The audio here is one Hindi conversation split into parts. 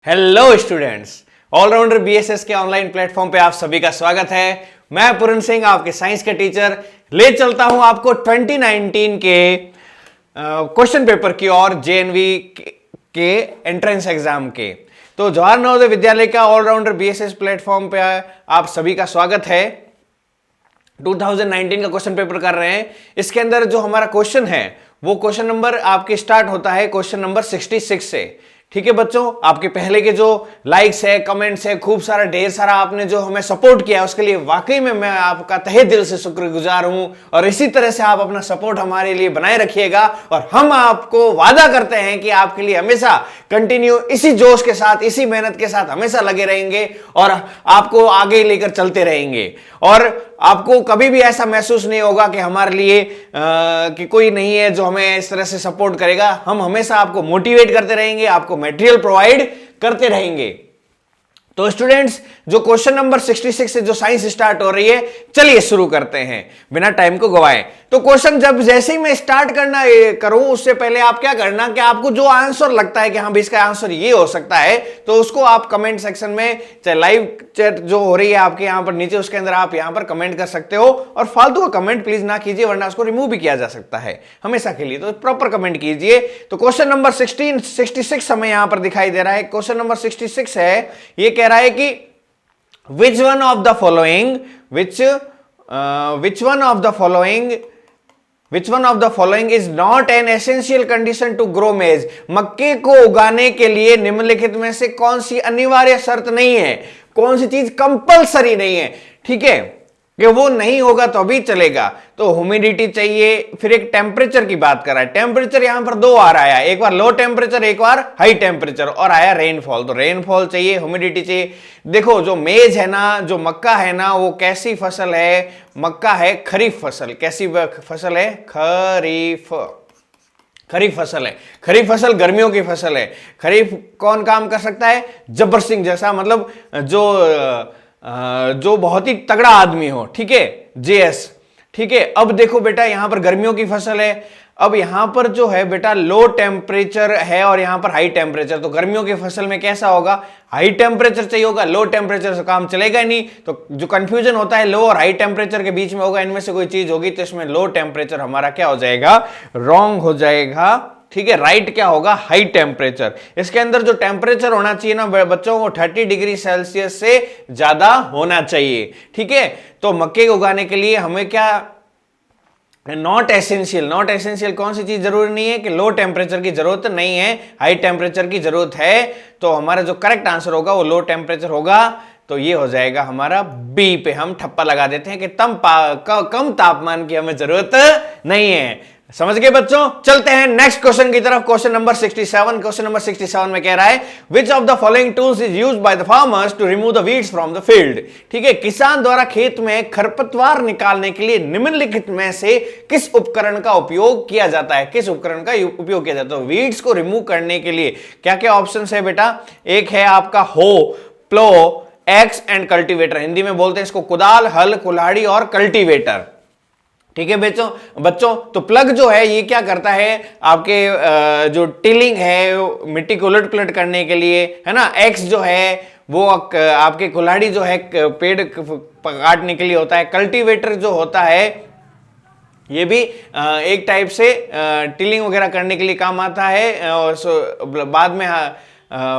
हेलो स्टूडेंट्स, ऑलराउंडर बीएसएस के ऑनलाइन प्लेटफॉर्म पे आप सभी का स्वागत है। मैं पूरन सिंह, आपके साइंस के टीचर, ले चलता हूं आपको 2019 के क्वेश्चन पेपर की और जेएनवी के एंट्रेंस एग्जाम के। तो जवाहर नवोदय विद्यालय का ऑलराउंडर बीएसएस प्लेटफॉर्म पे आप सभी का स्वागत है। 2019 का क्वेश्चन पेपर कर रहे हैं। इसके अंदर जो हमारा क्वेश्चन है वो क्वेश्चन नंबर आपके स्टार्ट होता है क्वेश्चन नंबर 66 से। ठीक है बच्चों, आपके पहले के जो लाइक्स है, कमेंट्स है, खूब सारा ढेर सारा आपने जो हमें सपोर्ट किया उसके लिए वाकई में मैं आपका तहे दिल से शुक्रगुजार हूं। और इसी तरह से आप अपना सपोर्ट हमारे लिए बनाए रखिएगा और हम आपको वादा करते हैं कि आपके लिए हमेशा कंटिन्यू इसी जोश के साथ, इसी मेहनत के साथ हमेशा लगे रहेंगे और आपको आगे लेकर चलते रहेंगे। और आपको कभी भी ऐसा महसूस नहीं होगा कि हमारे लिए कि कोई नहीं है जो हमें इस तरह से सपोर्ट करेगा। हम हमेशा आपको मोटिवेट करते रहेंगे, आपको मटेरियल प्रोवाइड करते रहेंगे। तो स्टूडेंट्स, जो क्वेश्चन नंबर 66 से जो साइंस स्टार्ट हो रही है, चलिए शुरू करते हैं बिना टाइम को गवाए। तो क्वेश्चन जब जैसे ही मैं स्टार्ट करना करूं उससे पहले आप क्या करना कि आपको जो आंसर लगता है कि हाँ भाई इसका आंसर ये हो सकता है, तो उसको आप कमेंट सेक्शन में, चाहे लाइव चैट जो हो रही है आपके यहां पर नीचे, उसके अंदर आप यहां पर कमेंट कर सकते हो। और फालतू का कमेंट प्लीज ना कीजिए, वरना उसको रिमूव भी किया जा सकता है हमेशा के लिए। तो प्रॉपर कमेंट कीजिए। तो क्वेश्चन नंबर 66 हमें यहां पर दिखाई दे रहा है। क्वेश्चन नंबर 66 है, ये कह रहा है कि which one of the following is not an essential condition to grow maize? मक्के को उगाने के लिए निम्नलिखित में से कौन सी अनिवार्य शर्त नहीं है, कौन सी चीज कंपलसरी नहीं है? ठीक है, कि वो नहीं होगा तो भी चलेगा। तो ह्यूमिडिटी चाहिए, फिर एक टेम्परेचर की बात कर रहा है। टेम्परेचर यहां पर दो आ रहा है, एक बार लो टेम्परेचर, एक बार हाई टेम्परेचर, और आया रेनफॉल। तो रेनफॉल चाहिए, ह्यूमिडिटी चाहिए। देखो, जो मेज है ना, जो मक्का है ना, वो कैसी फसल है? मक्का है खरीफ फसल। कैसी फसल है? खरीफ फसल है। खरीफ फसल गर्मियों की फसल है। खरीफ कौन काम कर सकता है? जब्बर सिंह जैसा, मतलब जो बहुत ही तगड़ा आदमी हो। ठीक है, जेएस। ठीक है, अब देखो बेटा, यहां पर गर्मियों की फसल है। अब यहां पर जो है बेटा लो टेम्परेचर है और यहां पर हाई टेम्परेचर। तो गर्मियों की फसल में कैसा होगा? हाई टेम्परेचर चाहिए होगा, लो टेम्परेचर से काम चलेगा नहीं। तो जो कंफ्यूजन होता है लो और हाई टेम्परेचर के बीच में होगा, इनमें से कोई चीज होगी, तो इसमें लो टेम्परेचर हमारा क्या हो जाएगा? रॉन्ग हो जाएगा। ठीक है, राइट क्या होगा? High temperature. इसके अंदर जो टेम्परेचर होना चाहिए ना बच्चों, वो 30 डिग्री सेल्सियस से ज्यादा होना चाहिए। ठीक है, तो मक्के को उगाने के लिए हमें क्या, नॉट एसेंशियल कौन सी चीज जरूरी नहीं है? कि लो टेम्परेचर की जरूरत नहीं है, हाई टेम्परेचर की जरूरत है। तो हमारा जो करेक्ट आंसर होगा वो लो टेम्परेचर होगा। तो ये हो जाएगा हमारा बी पे हम ठप्पा लगा देते हैं कि कम तापमान की हमें जरूरत नहीं है। समझ गए बच्चों? चलते हैं नेक्स्ट क्वेश्चन की तरफ। Question number 67। क्वेश्चन नंबर 67 में कह रहा है, which of the following tools is used by the farmers to remove the weeds from the field? ठीक है, किसान द्वारा खेत में खरपतवार निकालने के लिए निम्नलिखित में से किस उपकरण का उपयोग किया जाता है? किस उपकरण का उपयोग किया जाता है? वीड्स को रिमूव करने के लिए क्या क्या ऑप्शन है बेटा? एक है आपका हो, प्लो, एक्स एंड कल्टीवेटर। हिंदी में बोलते हैं इसको कुदाल, हल, कुल्हाड़ी और कल्टीवेटर। ठीक है बच्चों, तो प्लग जो है ये क्या करता है? आपके जो टिलिंग है, मिट्टी को उलट पुलट करने के लिए, है ना। एक्स जो है वो आपके कुल्हाड़ी जो है पेड़ काटने के लिए होता है। कल्टीवेटर जो होता है ये भी एक टाइप से टिलिंग वगैरह करने के लिए काम आता है, और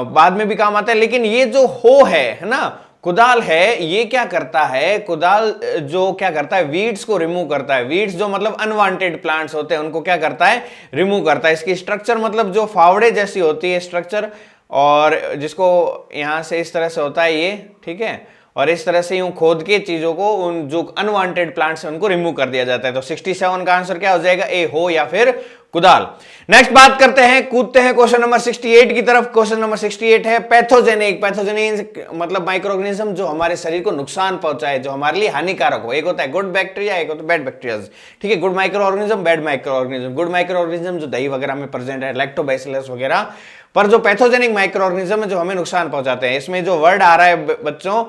बाद में भी काम आता है। लेकिन ये जो हो है ना, कुदाल है, ये क्या करता है? कुदाल जो क्या करता है? वीड्स को रिमूव करता है। वीड्स जो मतलब अनवांटेड प्लांट्स होते हैं उनको क्या करता है? रिमूव करता है। इसकी स्ट्रक्चर मतलब जो फावड़े जैसी होती है स्ट्रक्चर, और जिसको यहां से इस तरह से होता है ये, ठीक है, और इस तरह से यूं खोद के चीजों को, उन जो अनवांटेड प्लांट्स हैं उनको रिमूव कर दिया जाता है। तो 67 का आंसर क्या हो जाएगा? ए, हो या फिर कुदाल। नेक्स्ट बात करते हैं, कूदते हैं क्वेश्चन नंबर 68 की तरफ। क्वेश्चन नंबर 68 है पैथोजेनिक मतलब माइक्रो ऑर्गेनिज्म जो हमारे शरीर को नुकसान पहुंचाए, जो हमारे लिए हानिकारक हो। एक होता है गुड बैक्टीरिया, एक होता है बैड बैक्टीरिया। ठीक है, good micro organism, bad micro organism. Good micro organism जो दही वगैरह में प्रेजेंट है, लैक्टोबैसिलस वगैरह, पर जो पैथोजेनिक माइक्रो ऑर्गेनिज्म है जो हमें नुकसान पहुंचाते हैं, इसमें जो वर्ड आ रहा है बच्चों,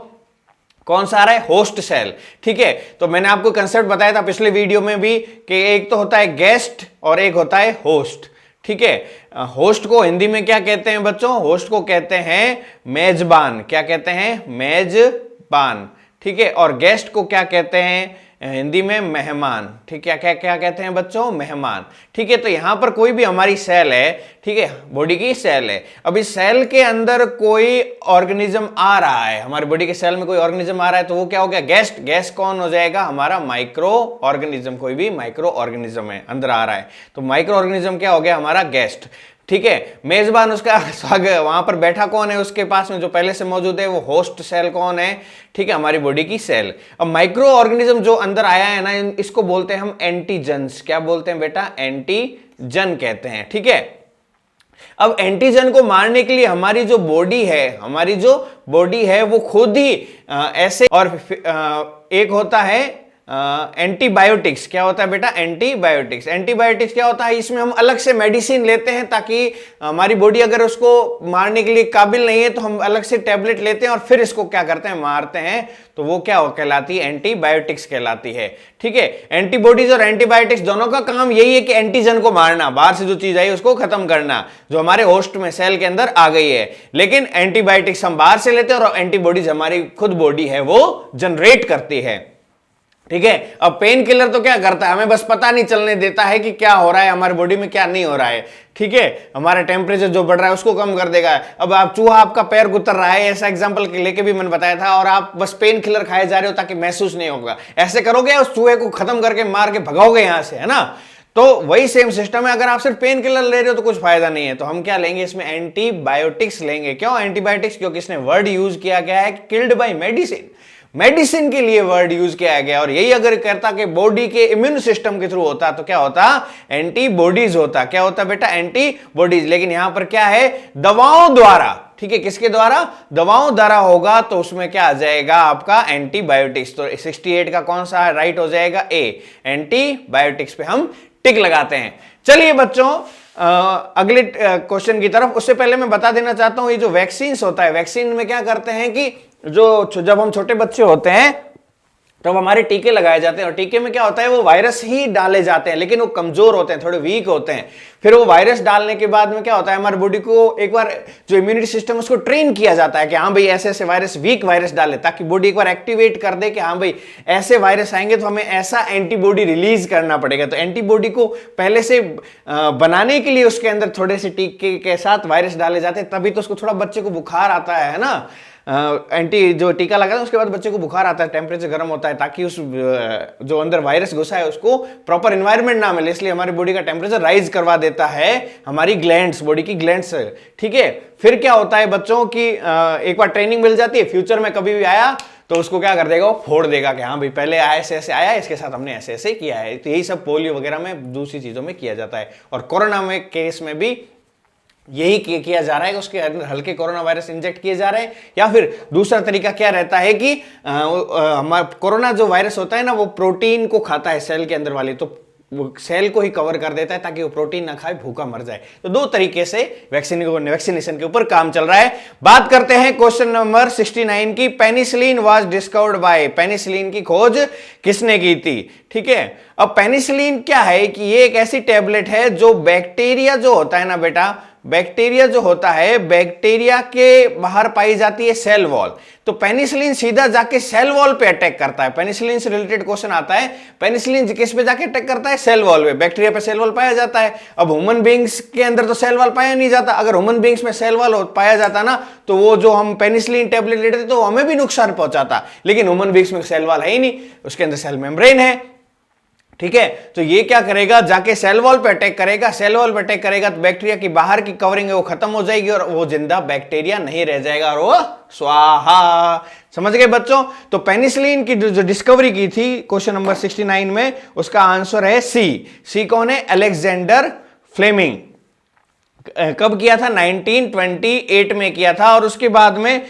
कौन सा आ रहा है? Host cell. ठीक है, तो मैंने आपको कंसेप्ट बताया था पिछले वीडियो में भी कि एक तो होता है गेस्ट और एक होता है होस्ट। ठीक है। होस्ट को हिंदी में क्या कहते हैं बच्चों? होस्ट को कहते हैं मेजबान। क्या कहते हैं? मेजबान। ठीक है। और गेस्ट को क्या कहते हैं हिंदी में? मेहमान। ठीक है। क्या क्या कहते हैं बच्चों? मेहमान। ठीक है। तो यहां पर कोई भी हमारी सेल है, ठीक है, बॉडी की सेल है। अब इस सेल के अंदर कोई ऑर्गेनिज्म आ रहा है, हमारी बॉडी के सेल में कोई ऑर्गेनिज्म आ रहा है, तो वो क्या हो गया? गेस्ट। गेस्ट कौन हो जाएगा? हमारा माइक्रो ऑर्गेनिज्म। कोई भी माइक्रो ऑर्गेनिज्म है अंदर आ रहा है, तो माइक्रो ऑर्गेनिज्म क्या हो गया? हमारा गेस्ट। ठीक है। मेजबान, उसका स्वागत, वहां पर बैठा कौन है उसके पास में जो पहले से मौजूद है? वो होस्ट सेल कौन है? ठीक है, हमारी बॉडी की सेल। अब माइक्रो ऑर्गेनिज्म जो अंदर आया है ना, इसको बोलते हैं हम एंटीजन्स। क्या बोलते हैं बेटा? एंटीजन कहते हैं। ठीक है। अब एंटीजन को मारने के लिए हमारी जो बॉडी है, हमारी जो बॉडी है वो खुद ही ऐसे, और एक होता है एंटीबायोटिक्स। क्या होता है बेटा? एंटीबायोटिक्स। एंटीबायोटिक्स क्या होता है? इसमें हम अलग से मेडिसिन लेते हैं ताकि हमारी बॉडी अगर उसको मारने के लिए काबिल नहीं है तो हम अलग से टैबलेट लेते हैं और फिर इसको क्या करते हैं? मारते हैं। तो वो क्या कहलाती है? एंटीबायोटिक्स कहलाती है। ठीक है। एंटीबॉडीज और एंटीबायोटिक्स दोनों का काम यही है कि एंटीजन को मारना, बाहर से जो चीज आई उसको खत्म करना जो हमारे होस्ट में सेल के अंदर आ गई है। लेकिन एंटीबायोटिक्स हम बाहर से लेते हैं और एंटीबॉडीज हमारी खुद बॉडी है वो जनरेट करती है। ठीक है। अब पेन किलर तो क्या करता है? हमें बस पता नहीं चलने देता है कि क्या हो रहा है हमारी बॉडी में, क्या नहीं हो रहा है। ठीक है। हमारा टेम्परेचर जो बढ़ रहा है उसको कम कर देगा। अब आप चूहा आपका पैर गुतर रहा है, ऐसा एग्जांपल लेके भी मैंने बताया था, और आप बस पेन किलर खाए जा रहे हो ताकि महसूस नहीं होगा, ऐसे करोगे उस चूहे को खत्म करके मार के भगाओगे यहां से, है ना? तो वही सेम सिस्टम है। अगर आप सिर्फ पेन किलर ले रहे हो तो कुछ फायदा नहीं है, तो हम क्या लेंगे इसमें? एंटीबायोटिक्स लेंगे। क्यों एंटीबायोटिक्स? क्योंकि इसने वर्ड यूज किया गया है किल्ड बाय मेडिसिन। मेडिसिन के लिए वर्ड यूज किया गया, और यही अगर कहता कि बॉडी के इम्यून सिस्टम के थ्रू होता तो क्या होता? एंटीबॉडीज होता। क्या होता बेटा? एंटीबॉडीज। लेकिन यहां पर क्या है? दवाओं द्वारा। ठीक है। किसके द्वारा? दवाओं द्वारा होगा, तो उसमें क्या आ जाएगा? आपका एंटीबायोटिक्स। तो 68 का कौन सा राइट हो जाएगा? ए, एंटीबायोटिक्स पे हम टिक लगाते हैं। चलिए बच्चों अगले क्वेश्चन की तरफ। उससे पहले मैं बता देना चाहता हूं, ये जो वैक्सीन होता है, वैक्सीन में क्या करते हैं कि जब हम छोटे बच्चे होते हैं तब हमारे टीके लगाए जाते हैं, और टीके में क्या होता है? वो वायरस ही डाले जाते हैं, लेकिन वो कमजोर होते हैं, थोड़े वीक होते हैं। फिर वो वायरस डालने के बाद में क्या होता है? हमारी बॉडी को एक बार जो इम्यूनिटी सिस्टम उसको ट्रेन किया जाता है कि हाँ भाई ऐसे ऐसे वायरस, वीक वायरस डाले, ताकि बॉडी एक बार एक्टिवेट कर दे कि हाँ भाई ऐसे वायरस आएंगे तो हमें ऐसा एंटीबॉडी रिलीज करना पड़ेगा। तो एंटीबॉडी को पहले से बनाने के लिए उसके अंदर थोड़े से टीके के साथ वायरस डाले जाते हैं, तभी तो उसको थोड़ा बच्चे को बुखार आता है ना। एंटी जो टीका लगा था उसके बाद बच्चे को बुखार आता है, टेम्परेचर गर्म होता है, ताकि उस जो अंदर वायरस घुसा है उसको प्रॉपर एनवायरनमेंट ना मिले, इसलिए हमारी बॉडी का टेम्परेचर राइज करवा देता है हमारी ग्लैंड्स, बॉडी की ग्लैंड्स। ठीक है। फिर क्या होता है बच्चों की एक बार ट्रेनिंग मिल जाती है, फ्यूचर में कभी भी आया तो उसको क्या कर देगा? वो फोड़ देगा कि हाँ भाई पहले ऐसे ऐसे आया, इसके साथ हमने ऐसे ऐसे किया है। तो यही सब पोलियो वगैरह में, दूसरी चीजों में किया जाता है। और कोरोना में केस में भी यही किया जा रहा है कि उसके अंदर हल्के कोरोना वायरस इंजेक्ट किए जा रहे हैं। या फिर दूसरा तरीका क्या रहता है कि हमारा कोरोना जो वायरस होता है ना, वो प्रोटीन को खाता है सेल के अंदर वाली, तो वो सेल को ही कवर कर देता है ताकि वो प्रोटीन ना खाए, भूखा मर जाए। तो दो तरीके से वैक्सीनेशन के ऊपर काम चल रहा है। बात करते हैं क्वेश्चन नंबर 69 की। Penicillin was discovered by, penicillin की खोज किसने की थी? ठीक है। अब पेनिसिलिन क्या है कि ये एक ऐसी टैबलेट है जो बैक्टीरिया जो होता है ना बेटा, बैक्टीरिया जो होता है, बैक्टीरिया के बाहर पाई जाती है सेल वॉल, तो पेनिसिलिन सीधा जाके सेल वॉल पे अटैक करता है। पेनिसिलिन से रिलेटेड क्वेश्चन आता है, पेनिसिलिन किस पे जाके अटैक करता है? सेल वॉल पे। बैक्टीरिया पे सेल वॉल पाया जाता है। अब ह्यूमन बींग्स के अंदर तो सेल वॉल पाया नहीं जाता। अगर ह्यूमन बींग्स में सेल वॉल पाया जाता ना, तो वो जो हम पेनिसिलिन टैबलेट लेते थे तो हमें भी नुकसान पहुंचाता, लेकिन ह्यूमन बींग्स में सेल वॉल है ही नहीं, उसके अंदर सेल मेम्ब्रेन है। ठीक है। तो ये क्या करेगा? जाके सेल वॉल पे अटैक करेगा। सेल वॉल पे अटैक करेगा तो बैक्टीरिया की बाहर की कवरिंग है वो खत्म हो जाएगी और वो जिंदा बैक्टीरिया नहीं रह जाएगा और वो स्वाहा। समझ गए बच्चों? तो पेनिसिलिन की जो डिस्कवरी की थी क्वेश्चन नंबर 69 में, उसका आंसर है सी। सी कौन है? Alexander Fleming. कब किया था? 1928 में किया था। और उसके बाद में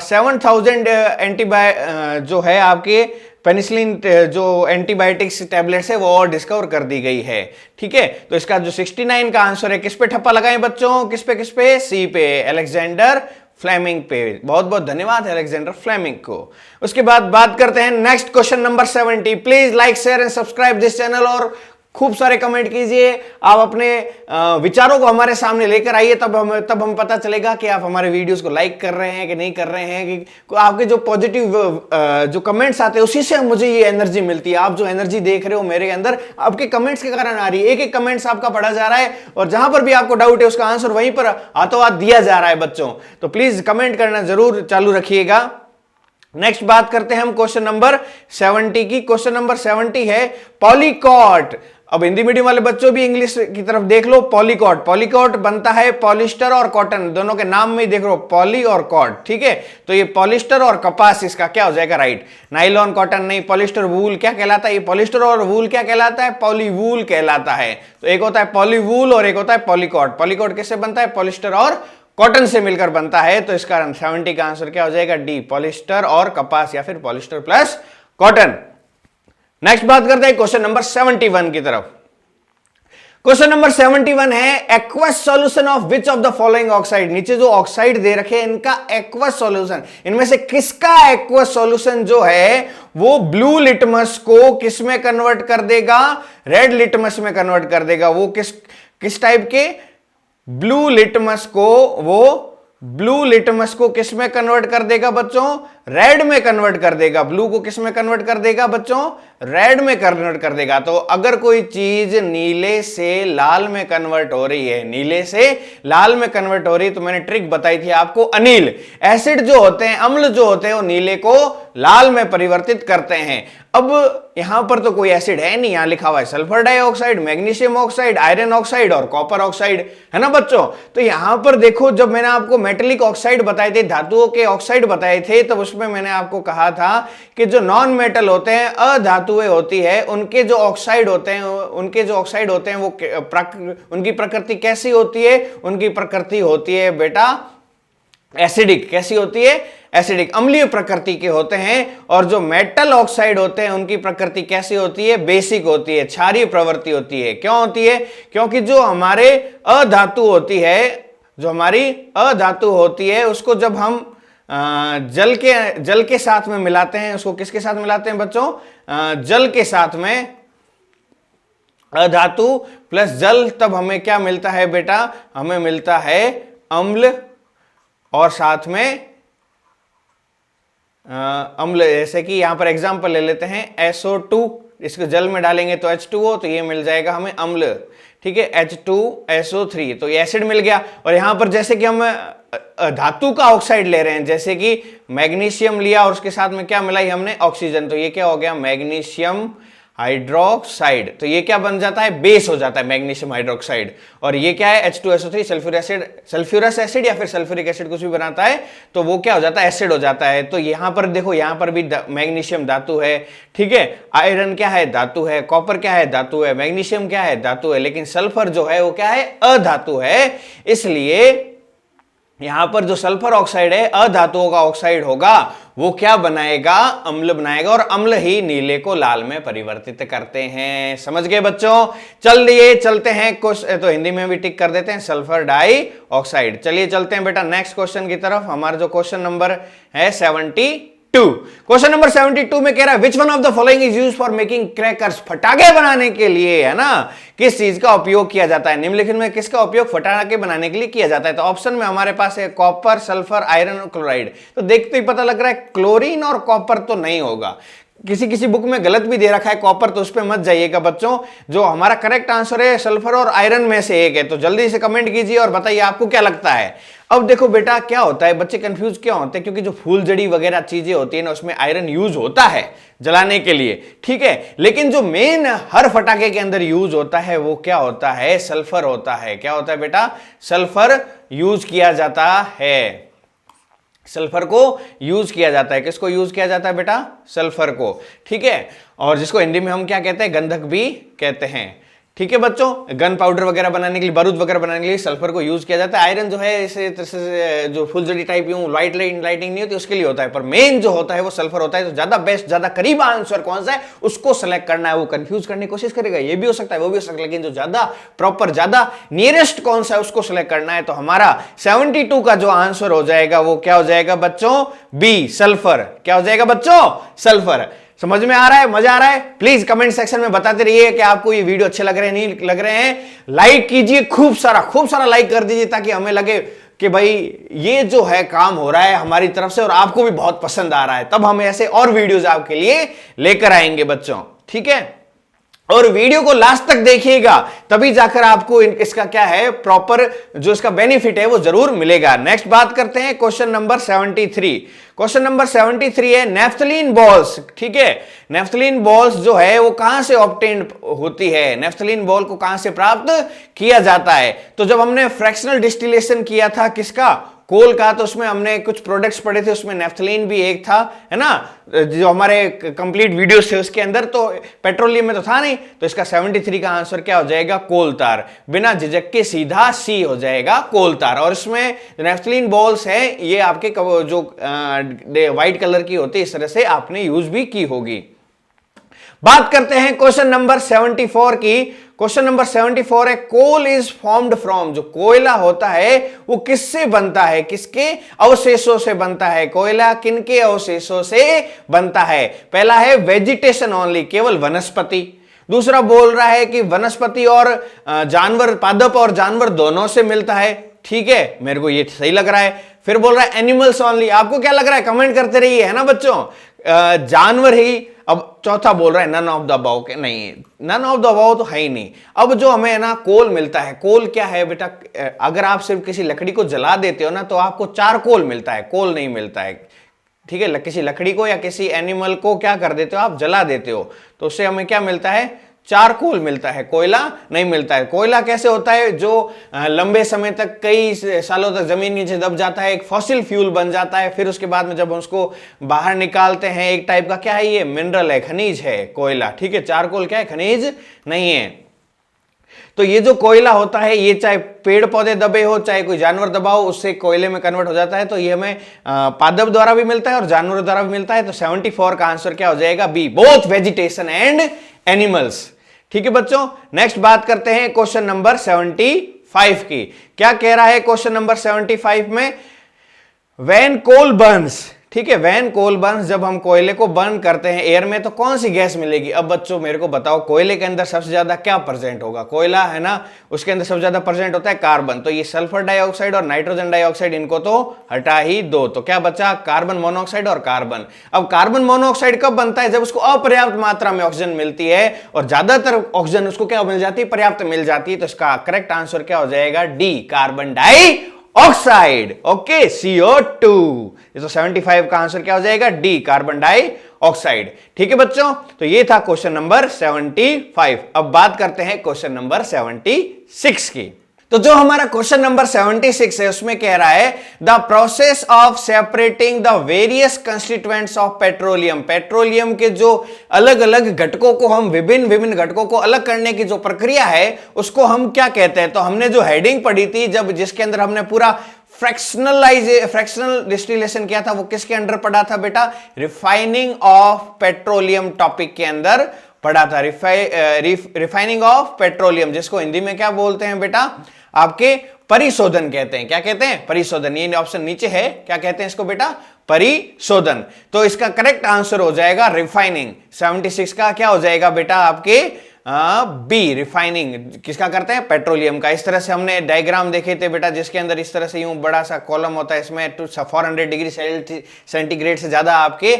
7000 जो है आपके पेनिसिलिन जो एंटीबायोटिक्स टैबलेट्स है वो और डिस्कवर कर दी गई है। ठीक है। तो इसका जो 69 का आंसर है, किस पे ठप्पा लगाएं बच्चों? किस पे? सी पे, अलेक्जेंडर फ्लेमिंग पे। बहुत बहुत धन्यवाद अलेक्जेंडर फ्लेमिंग को। उसके बाद बात करते हैं next question number 70। Please like, share and subscribe this channel और खूब सारे कमेंट कीजिए, आप अपने विचारों को हमारे सामने लेकर आइए, तब हम पता चलेगा कि आप हमारे वीडियोस को लाइक कर रहे हैं कि नहीं कर रहे हैं। कि आपके जो पॉजिटिव जो कमेंट्स आते हैं उसी से मुझे ये एनर्जी मिलती है। आप जो एनर्जी देख रहे हो मेरे अंदर आपके कमेंट्स के कारण आ रही है। एक एक कमेंट्स आपका पढ़ा जा रहा है और जहां पर भी आपको डाउट है उसका आंसर वहीं पर हाथों हाथ दिया जा रहा है बच्चों। तो प्लीज कमेंट करना जरूर चालू रखिएगा। नेक्स्ट बात करते हैं हम क्वेश्चन नंबर 70 की। क्वेश्चन नंबर 70 है पॉलीकॉट। अब हिंदी मीडियम वाले बच्चों भी इंग्लिश की तरफ देख लो। पॉलीकॉट, पॉलीकॉट बनता है पॉलिस्टर और कॉटन, दोनों के नाम में ही देख लो पॉली और कॉट, ठीक है। तो ये पॉलिस्टर और कपास इसका क्या हो जाएगा राइट। नाइलॉन कॉटन नहीं, पॉलिस्टर वूल क्या कहलाता है, ये पॉलिस्टर और वूल क्या कहलाता है, पॉलीवूल कहलाता है। तो एक होता है पॉलीवूल और एक होता है पॉलीकॉट। पॉलीकॉट किससे बनता है, पॉलिस्टर और कॉटन से मिलकर बनता है। तो इसका 70 का आंसर क्या हो जाएगा, डी, पॉलिस्टर और कपास या फिर पॉलिस्टर प्लस कॉटन। नेक्स्ट बात करते हैं क्वेश्चन नंबर 71 की तरफ। क्वेश्चन नंबर 71 है aqueous solution of which of the following oxide. नीचे जो ऑक्साइड दे रखे हैं इनका एक्वस सॉल्यूशन, इनमें से किसका एक्वस सॉल्यूशन जो है वो ब्लू लिटमस को किस में कन्वर्ट कर देगा, रेड लिटमस में कन्वर्ट कर देगा। वो किस टाइप के, ब्लू लिटमस को किस में कन्वर्ट कर देगा बच्चों, रेड में कन्वर्ट कर देगा। ब्लू को किस में कन्वर्ट कर देगा बच्चों, रेड में कन्वर्ट कर देगा। तो अगर कोई चीज नीले से लाल में कन्वर्ट हो रही है, नीले से लाल में कन्वर्ट हो रही है, तो मैंने ट्रिक बताई थी आपको, अनिल एसिड जो होते हैं, अम्ल जो होते हैं वो नीले को लाल में परिवर्तित करते हैं। अब यहां पर तो कोई एसिड है नहीं, यहां लिखा हुआ है sulphur dioxide, magnesium oxide, iron oxide और कॉपर ऑक्साइड, है ना बच्चों। तो यहां पर देखो, जब मैंने आपको मेटेलिक ऑक्साइड बताए थे, धातुओं के ऑक्साइड बताए थे, तब उसमें मैंने आपको कहा था कि जो नॉन मेटल होते हैं, अधातुएं होती है, उनके जो ऑक्साइड होते हैं वो उनकी प्रकृति कैसी होती है, उनकी प्रकृति होती है बेटा एसिडिक। कैसी होती है, एसिडिक, अम्लीय प्रकृति के होते हैं। और जो मेटल ऑक्साइड होते हैं उनकी प्रकृति कैसी होती है, बेसिक होती है, क्षारीय प्रवृत्ति होती है। क्यों होती है, क्योंकि जो हमारे अधातु होती है उसको जब हम जल के साथ में मिलाते हैं, उसको किसके साथ मिलाते हैं बच्चों, जल के साथ में, अधातु प्लस जल, तब हमें क्या मिलता है बेटा, हमें मिलता है अम्ल और साथ में अम्ल। जैसे कि यहां पर एग्जांपल ले लेते हैं SO2, इसको जल में डालेंगे तो H2O, तो ये मिल जाएगा हमें अम्ल, ठीक है, H2SO3, तो ये एसिड मिल गया। और यहां पर जैसे कि हम धातु का ऑक्साइड ले रहे हैं, जैसे कि मैग्नीशियम लिया और उसके साथ में क्या मिलाई हमने, ऑक्सीजन, तो ये क्या हो गया, मैग्नीशियम हाइड्रोक्साइड। तो ये क्या बन जाता है, बेस हो जाता है मैग्नीशियम हाइड्रोक्साइड। और ये क्या है, H2SO3, सल्फ्यूरस एसिड या फिर सल्फ्यूरिक एसिड कुछ भी बनाता है तो वो क्या हो जाता है, एसिड हो जाता है। तो यहां पर देखो, यहां पर भी मैग्नीशियम धातु है, ठीक है, आयरन क्या है, धातु है, कॉपर क्या है, धातु है, मैग्नीशियम क्या है, धातु है, लेकिन सल्फर जो है वो क्या है, अधातु है। इसलिए यहां पर जो सल्फर ऑक्साइड है, अधातुओं का ऑक्साइड होगा, वो क्या बनाएगा, अम्ल बनाएगा, और अम्ल ही नीले को लाल में परिवर्तित करते हैं। समझ गए बच्चों। चलते हैं तो हिंदी में भी टिक कर देते हैं, सल्फर डाई ऑक्साइड। चलिए चलते हैं बेटा नेक्स्ट क्वेश्चन की तरफ। हमारा जो क्वेश्चन नंबर है 72, क्वेश्चन नंबर 72 में कह रहा है which one of the following is used for making crackers. फटाके बनाने के लिए, है ना, किस चीज का उपयोग किया जाता है, निम्नलिखित में किसका उपयोग फटाके बनाने के लिए किया जाता है। तो ऑप्शन में हमारे पास है कॉपर, सल्फर, आयरन और क्लोराइड। तो देखते ही पता लग रहा है क्लोरीन और कॉपर तो नहीं होगा, किसी बुक में गलत भी दे रखा है कॉपर, तो उस पर मत जाइएगा बच्चों। जो हमारा करेक्ट आंसर है सल्फर और आयरन में से एक है। तो जल्दी से कमेंट कीजिए और बताइए आपको क्या लगता है। अब देखो बेटा क्या होता है, बच्चे कंफ्यूज क्यों होते हैं, क्योंकि जो फूलझड़ी वगैरह चीजें होती है ना, उसमें आयरन यूज होता है जलाने के लिए, ठीक है, लेकिन जो मेन हर फटाके के अंदर यूज होता है वो क्या होता है, सल्फर होता है। क्या होता है बेटा, सल्फर यूज किया जाता है, सल्फर को यूज किया जाता है। किसको यूज किया जाता है बेटा, सल्फर को, ठीक है। और जिसको हिंदी में हम क्या कहते हैं, गंधक भी कहते हैं, ठीक है बच्चों। गन पाउडर वगैरह बनाने के लिए, बारूद वगैरह बनाने के लिए सल्फर को यूज किया जाता है। आयरन जो है इसे जो फुलझड़ी टाइप यूं लाइटिंग नहीं होती उसके लिए होता है, पर मेन जो होता है वो सल्फर होता है। तो ज्यादा बेस्ट, ज्यादा करीब आंसर कौन सा है उसको सेलेक्ट करना है। वो कंफ्यूज करने की कोशिश करेगा, ये भी हो सकता है वो भी हो सकता है, लेकिन जो ज्यादा प्रॉपर, ज्यादा नियरेस्ट कौन सा है उसको सेलेक्ट करना है। तो हमारा 72 का जो आंसर हो जाएगा वो क्या हो जाएगा बच्चों, बी, सल्फर। क्या हो जाएगा बच्चों, सल्फर। समझ में आ रहा है, मजा आ रहा है? प्लीज कमेंट सेक्शन में बताते रहिए कि आपको ये वीडियो अच्छे लग रहे हैं, नहीं लग रहे हैं। लाइक कीजिए, खूब सारा लाइक कर दीजिए, ताकि हमें लगे कि भाई ये जो है काम हो रहा है हमारी तरफ से और आपको भी बहुत पसंद आ रहा है। तब हम ऐसे और वीडियोस आपके लिए लेकर आएंगे बच्चों, ठीक है? और वीडियो को लास्ट तक देखिएगा, तभी जाकर आपको इसका क्या है प्रॉपर जो इसका बेनिफिट है वो जरूर मिलेगा। नेक्स्ट बात करते हैं क्वेश्चन नंबर 73। क्वेश्चन नंबर 73 है नेफ्थलीन बॉल्स, ठीक है? नेफ्थलीन बॉल्स जो है वो कहां से ऑब्टेन्ड होती है, नेफ्थलीन बॉल को कहां से प्राप्त किया जाता है? तो जब हमने फ्रैक्शनल डिस्टिलेशन किया था किसका, कोल का, तो उसमें हमने कुछ प्रोडक्ट्स पढ़े थे, उसमें नेफ्थलीन भी एक था, है ना, जो हमारे कंप्लीट वीडियोस थे उसके अंदर। तो पेट्रोलियम में तो था नहीं, तो इसका 73 का आंसर क्या हो जाएगा, कोल तार। बिना झिझक के सीधा सी हो जाएगा, कोल तार। और इसमें नेफ्थलीन बॉल्स है ये आपके जो व्हाइट कलर की होती है, इस तरह से आपने यूज भी की होगी। बात करते हैं क्वेश्चन नंबर 74 की। क्वेश्चन नंबर 74 है कोल इज फॉर्म्ड फ्रॉम, जो कोयला होता है वो किससे बनता है, किसके अवशेषों से बनता है? कोयला किनके अवशेषों से बनता है? पहला है वेजिटेशन ओनली, केवल वनस्पति। दूसरा बोल रहा है कि वनस्पति और जानवर, पादप और जानवर दोनों से मिलता है, ठीक है, मेरे को ये सही लग रहा है। फिर बोल रहा है एनिमल्स ओनली, आपको क्या लग रहा है कमेंट करते रहिए, है ना बच्चों? जानवर ही। अब चौथा बोल रहा है नन ऑफ द अबव, के नहीं, नन ऑफ द अबव तो है ही नहीं। अब जो हमें ना कोल मिलता है, कोल क्या है बेटा, अगर आप सिर्फ किसी लकड़ी को जला देते हो ना तो आपको चारकोल मिलता है, कोल नहीं मिलता है, ठीक है? किसी लकड़ी को या किसी एनिमल को क्या कर देते हो आप, जला देते हो, तो उससे हमें क्या मिलता है, चारकोल मिलता है, कोयला नहीं मिलता है। कोयला कैसे होता है, जो लंबे समय तक, कई सालों तक जमीन नीचे दब जाता है, एक फॉसिल फ्यूल बन जाता है, फिर उसके बाद में जब हम उसको बाहर निकालते हैं, एक टाइप का क्या है, ये मिनरल है, खनिज है कोयला, ठीक है? चारकोल क्या है, खनिज नहीं है। तो ये जो कोयला होता है, ये चाहे पेड़ पौधे दबे हो, चाहे कोई जानवर दबा हो, उससे कोयले में कन्वर्ट हो जाता है। तो ये हमें पादप द्वारा भी मिलता है और जानवरों द्वारा भी मिलता है। तो 74 का आंसर क्या हो जाएगा, B, both vegetation and animals, ठीक है बच्चों? नेक्स्ट बात करते हैं क्वेश्चन नंबर 75 की। क्या कह रहा है क्वेश्चन नंबर 75 में, व्हेन कोल बर्न्स, ठीक है, व्हेन कोल बर्न्स, जब हम कोयले को बर्न करते हैं एयर में तो कौन सी गैस मिलेगी? अब बच्चों मेरे को बताओ, कोयले के अंदर सबसे ज्यादा क्या प्रेजेंट होगा? कोयला है ना, उसके अंदर सबसे ज्यादा प्रेजेंट होता है कार्बन। तो ये सल्फर डाइऑक्साइड और नाइट्रोजन डाइऑक्साइड, इनको तो हटा ही दो। तो क्या बचा, कार्बन मोनोऑक्साइड और कार्बन। अब कार्बन मोनोऑक्साइड कब बनता है, जब उसको अपर्याप्त मात्रा में ऑक्सीजन मिलती है, और ज्यादातर ऑक्सीजन उसको क्या मिल जाती है, पर्याप्त मिल जाती है। तो इसका करेक्ट आंसर क्या हो जाएगा, D, carbon dioxide, okay, CO2। ये तो 75 का आंसर क्या हो जाएगा, डी, कार्बन डाई ऑक्साइड, ठीक है बच्चों? तो ये था क्वेश्चन नंबर 75। अब बात करते हैं क्वेश्चन नंबर 76 की। तो जो हमारा क्वेश्चन नंबर 76 है उसमें कह रहा है the process of separating the various constituents of petroleum, petroleum के जो अलग अलग घटकों को, हम विभिन्न घटकों को अलग करने की जो प्रक्रिया है उसको हम क्या कहते हैं? तो हमने जो हेडिंग पढ़ी थी, जब जिसके अंदर हमने पूरा फ्रैक्शनल डिस्टिलेशन किया था, वो किसके अंडर पढ़ा था बेटा, रिफाइनिंग ऑफ पेट्रोलियम टॉपिक के अंदर पढ़ा था। रिफाइनिंग ऑफ पेट्रोलियम, जिसको हिंदी में क्या बोलते हैं बेटा, आपके परिशोधन कहते हैं। क्या कहते हैं, परिशोधन। ये ऑप्शन नीचे है, क्या कहते हैं इसको बेटा, परिशोधन। तो इसका करेक्ट आंसर हो जाएगा रिफाइनिंग। 76 का क्या हो जाएगा बेटा, आपके बी, रिफाइनिंग। किसका करते हैं, पेट्रोलियम का। इस तरह से हमने डायग्राम देखे थे बेटा, जिसके अंदर इस तरह से यूं बड़ा सा कॉलम होता है, इसमें 400 डिग्री सेंटीग्रेड से ज्यादा आपके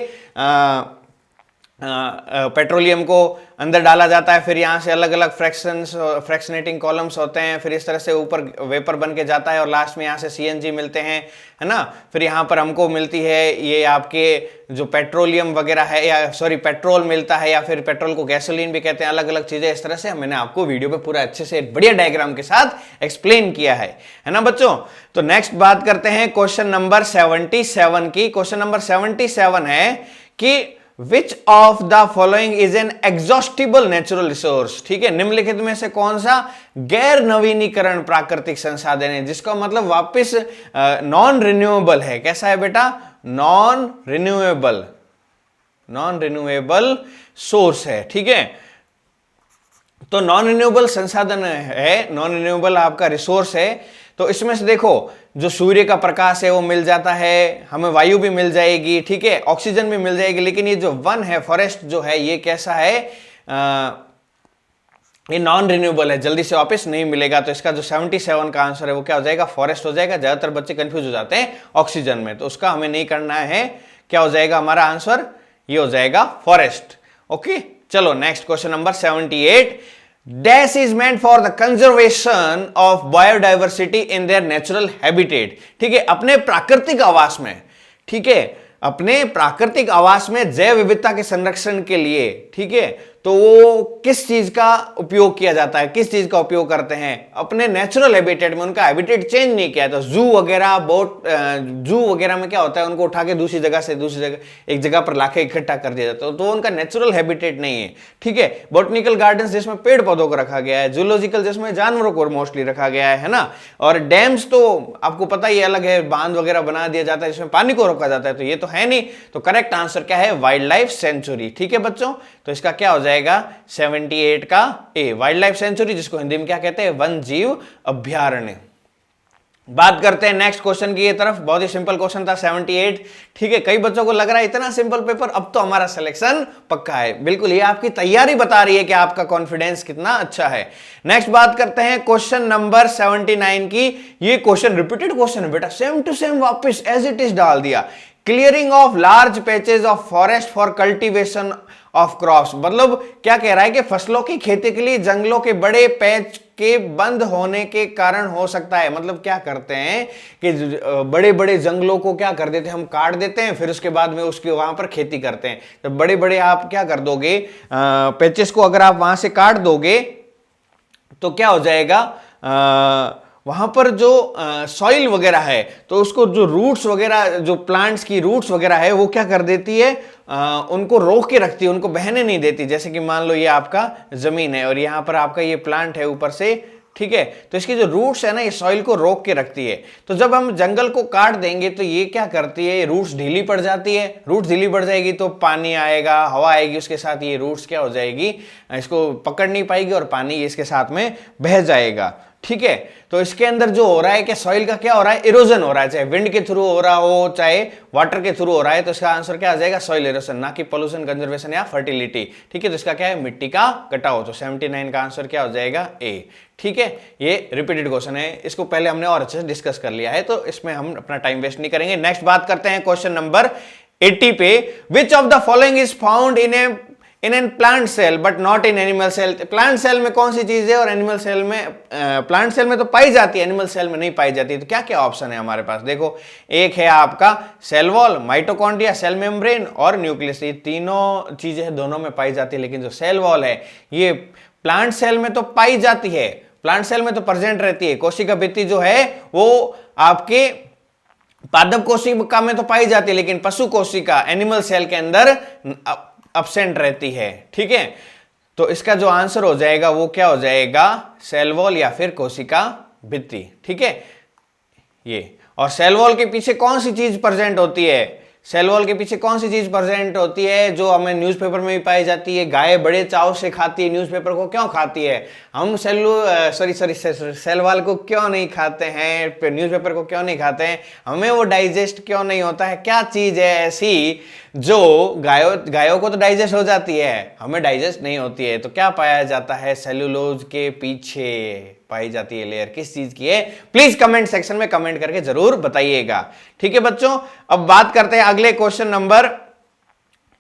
पेट्रोलियम को अंदर डाला जाता है। फिर यहाँ से अलग अलग फ्रैक्शनेटिंग कॉलम्स होते हैं, फिर इस तरह से ऊपर वेपर बन के जाता है और लास्ट में यहाँ से CNG मिलते हैं, है ना। फिर यहाँ पर हमको मिलती है ये आपके जो पेट्रोलियम वगैरह है, या सॉरी पेट्रोल मिलता है, या फिर पेट्रोल को गैसोलीन भी कहते हैं, अलग अलग चीजें। इस तरह से मैंने आपको वीडियो पे पूरा अच्छे से बढ़िया डायग्राम के साथ एक्सप्लेन किया है ना बच्चों। तो नेक्स्ट बात करते हैं क्वेश्चन नंबर 77 की। क्वेश्चन नंबर 77 है कि Which of the following is an exhaustible natural resource, ठीक है, निम्नलिखित में से कौन सा गैर नवीनीकरण प्राकृतिक संसाधन है, जिसका मतलब वापस नॉन रिन्यूएबल है। कैसा है बेटा, नॉन रिन्यूएबल सोर्स है, ठीक है। तो नॉन रिन्यूएबल संसाधन है, नॉन रिन्यूएबल आपका रिसोर्स है। तो इसमें से देखो जो सूर्य का प्रकाश है वो मिल जाता है, हमें वायु भी मिल जाएगी, ठीक है, ऑक्सीजन भी मिल जाएगी। लेकिन ये जो वन है, फॉरेस्ट जो है, ये कैसा है, ये नॉन रिन्यूएबल है, जल्दी से वापस नहीं मिलेगा। तो इसका जो 77 का आंसर है वो क्या हो जाएगा, फॉरेस्ट हो जाएगा। ज्यादातर बच्चे कंफ्यूज हो जाते हैं ऑक्सीजन में, तो उसका हमें नहीं करना है। क्या हो जाएगा हमारा आंसर, ये हो जाएगा फॉरेस्ट। ओके, चलो next question number 78। Dash is meant for the conservation of biodiversity in their natural habitat. ठीक है, अपने प्राकृतिक आवास में, ठीक है, अपने प्राकृतिक आवास में जैव विविधता के संरक्षण के लिए, ठीक है, तो वो किस चीज का उपयोग किया जाता है, किस चीज का उपयोग करते हैं, अपने नेचुरल हैबिटेट में। उनका हैबिटेट चेंज नहीं किया, तो जू वगैरह, जू वगैरह में क्या होता है, उनको उठा के दूसरी जगह से दूसरी जगह एक जगह पर लाके इकट्ठा कर दिया जाता है, तो उनका नेचुरल हैबिटेट नहीं है। ठीक है, बॉटनिकल गार्डन जिसमें पेड़ पौधों को रखा गया है, जूलॉजिकल जिसमें जानवरों को मोस्टली रखा गया है ना, और डैम्स तो आपको पता ही अलग है, बांध वगैरह बना दिया जाता है जिसमें पानी को रोका जाता है, तो ये तो है नहीं। तो करेक्ट आंसर क्या है, वाइल्ड लाइफ सेंचुरी। ठीक है बच्चों, तो इसका क्या हो जाएगा 78 का ए, वाइल्ड लाइफ सेंचुरी, जिसको हिंदी में क्या कहते हैं, वन जीव अभ्यारण्य। बात करते हैं नेक्स्ट क्वेश्चन की ये तरफ। बहुत ही सिंपल क्वेश्चन था 78। ठीक है, कई बच्चों को लग रहा है इतना सिंपल पेपर, अब तो हमारा सिलेक्शन पक्का है। बिल्कुल, ये आपकी तैयारी बता रही है कि आपका कॉन्फिडेंस कितना अच्छा है। नेक्स्ट बात करते हैं क्वेश्चन नंबर 79 की। ये क्वेश्चन रिपीटेड क्वेश्चन है बेटा, सेम टू सेम वापस एज इट इज डाल दिया। Clearing of large patches of forest for cultivation of crops, मतलब क्या कह रहा है कि फसलों की खेती के लिए जंगलों के बड़े पैच के बंद होने के कारण हो सकता है। मतलब क्या करते हैं कि बड़े बड़े जंगलों को क्या कर देते हैं, हम काट देते हैं, फिर उसके बाद में उसकी वहां पर खेती करते हैं। तो बड़े बड़े आप क्या कर दोगे, पैचेस को अगर आप वहां से काट दोगे तो क्या हो जाएगा, वहां पर जो सॉइल वगैरह है, तो उसको जो रूट्स वगैरह, जो प्लांट्स की रूट्स वगैरह है, वो क्या कर देती है, उनको रोक के रखती है, उनको बहने नहीं देती। जैसे कि मान लो ये आपका जमीन है और यहाँ पर आपका ये प्लांट है ऊपर से, ठीक है, तो इसकी जो रूट्स है ना, ये सॉइल को रोक के रखती है। तो जब हम जंगल को काट देंगे तो ये क्या करती है, रूट्स ढीली पड़ जाती है। रूट्स ढीली पड़ जाएगी तो पानी आएगा, हवा आएगी, उसके साथ ये रूट्स क्या हो जाएगी, इसको पकड़ नहीं पाएगी और पानी इसके साथ में बह जाएगा। ठीक है, तो इसके अंदर जो हो रहा है कि सॉइल का क्या हो रहा है, इरोजन हो रहा है, चाहे विंड के थ्रू हो रहा हो, चाहे वाटर के थ्रू हो रहा है। तो इसका आंसर क्या आ जाएगा, सॉइल इरोजन, ना कि पोल्यूशन, कंजर्वेशन या फर्टिलिटी। ठीक है, तो इसका क्या है, मिट्टी का कटाव। तो 79 का आंसर क्या हो जाएगा, ए। ठीक है, ये रिपीटेड क्वेश्चन है, इसको पहले हमने और अच्छे से डिस्कस कर लिया है, तो इसमें हम अपना टाइम वेस्ट नहीं करेंगे। नेक्स्ट बात करते हैं क्वेश्चन नंबर 80 पे। Which of the following is found in an plant cell but not in animal cell. Plant cell में कौन सी चीज है और एनिमल सेल में, प्लांट सेल में तो पाई जाती है, एनिमल सेल में नहीं पाई जाती। तो क्या क्या ऑप्शन है हमारे पास, देखो, एक है आपका cell wall, mitochondria, cell membrane और न्यूक्लियस। ये तीनों चीजें दोनों में पाई जाती है, लेकिन जो सेल वॉल है ये प्लांट सेल में तो पाई जाती है, प्लांट सेल में तो प्रेजेंट रहती है। कोशिका भित्ति जो है वो आपके पादप कोशिका में तो पाई जाती है, लेकिन पशु कोशिका, एनिमल सेल के अंदर अब्सेंट रहती है। ठीक है, तो इसका जो आंसर हो जाएगा वो क्या हो जाएगा, सेल वॉल या फिर कोशिका भित्ति। ठीक है, ये, और सेल वॉल के पीछे कौन सी चीज प्रेजेंट होती है, सेल वॉल के पीछे कौन सी चीज प्रेजेंट होती है जो हमें न्यूज़पेपर में भी पाई जाती है। गाय बड़े चाव से खाती है न्यूज़पेपर को, क्यों खाती है, हम सेल वॉल को क्यों नहीं खाते हैं, न्यूज़पेपर को क्यों नहीं खाते हैं, हमें वो डाइजेस्ट क्यों नहीं होता है। क्या चीज है ऐसी जो गायों को तो डाइजेस्ट हो जाती है, हमें डाइजेस्ट नहीं होती है। तो क्या पाया जाता है, सेल्यूलोज के पीछे पाई जाती है लेयर, किस चीज की है, प्लीज कमेंट सेक्शन में कमेंट करके जरूर बताइएगा। ठीक है बच्चों, अब बात करते हैं अगले question number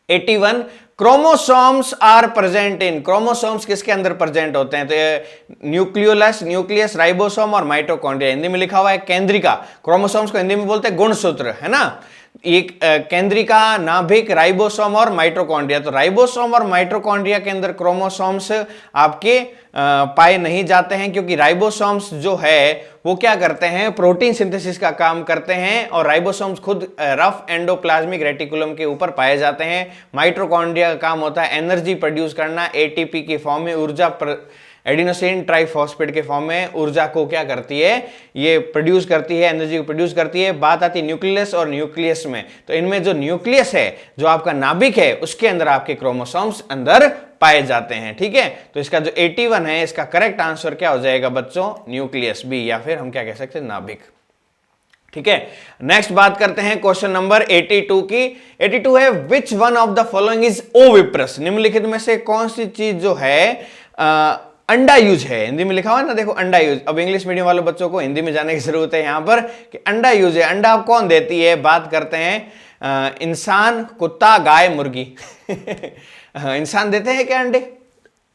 81। Chromosomes are present in, chromosomes किसके अंदर प्रेजेंट होते हैं, तो ये न्यूक्लियस, राइबोसोम और माइटोकॉन्ड्रिया। हिंदी में लिखा हुआ है केंद्रिका, क्रोमोसोम्स को हिंदी में बोलते हैं गुणसूत्र, है ना। एक केंद्रिका, नाभिक, राइबोसोम और माइटोकॉन्ड्रिया। तो राइबोसोम और माइटोकॉन्ड्रिया के अंदर क्रोमोसोम्स आपके पाए नहीं जाते हैं, क्योंकि राइबोसोम्स जो है वो क्या करते हैं, प्रोटीन सिंथेसिस का काम करते हैं, और राइबोसोम्स खुद रफ एंडोप्लाज्मिक रेटिकुलम के ऊपर पाए जाते हैं। माइटोकॉन्ड्रिया का काम होता है एनर्जी प्रोड्यूस करना, एटीपी की फॉर्म में, ऊर्जा एडिनोसिन ट्राइफॉस्फेट के फॉर्म में ऊर्जा को क्या करती है, ये प्रोड्यूस करती है, एनर्जी को प्रोड्यूस करती है। बात आती है न्यूक्लियस और न्यूक्लियस में, तो इनमें जो न्यूक्लियस है, जो आपका नाभिक है, उसके अंदर आपके क्रोमोसोम्स अंदर पाए जाते हैं। ठीक है, तो इसका जो 81 है इसका करेक्ट आंसर क्या हो जाएगा बच्चों, न्यूक्लियस बी, या फिर हम क्या कह सकते हैं, नाभिक। ठीक है, नेक्स्ट बात करते हैं क्वेश्चन नंबर 82 की। 82 है which one of the following is oviparous, निम्नलिखित में से कौन सी चीज जो है अंडा यूज है। हिंदी में लिखा हुआ है ना, देखो अंडा यूज। अब इंग्लिश मीडियम वाले बच्चों को हिंदी में जाने की जरूरत है यहां पर कि अंडा यूज है। अंडा आप कौन देती है, बात करते हैं इंसान, कुत्ता, गाय, मुर्गी। इंसान देते हैं क्या अंडे,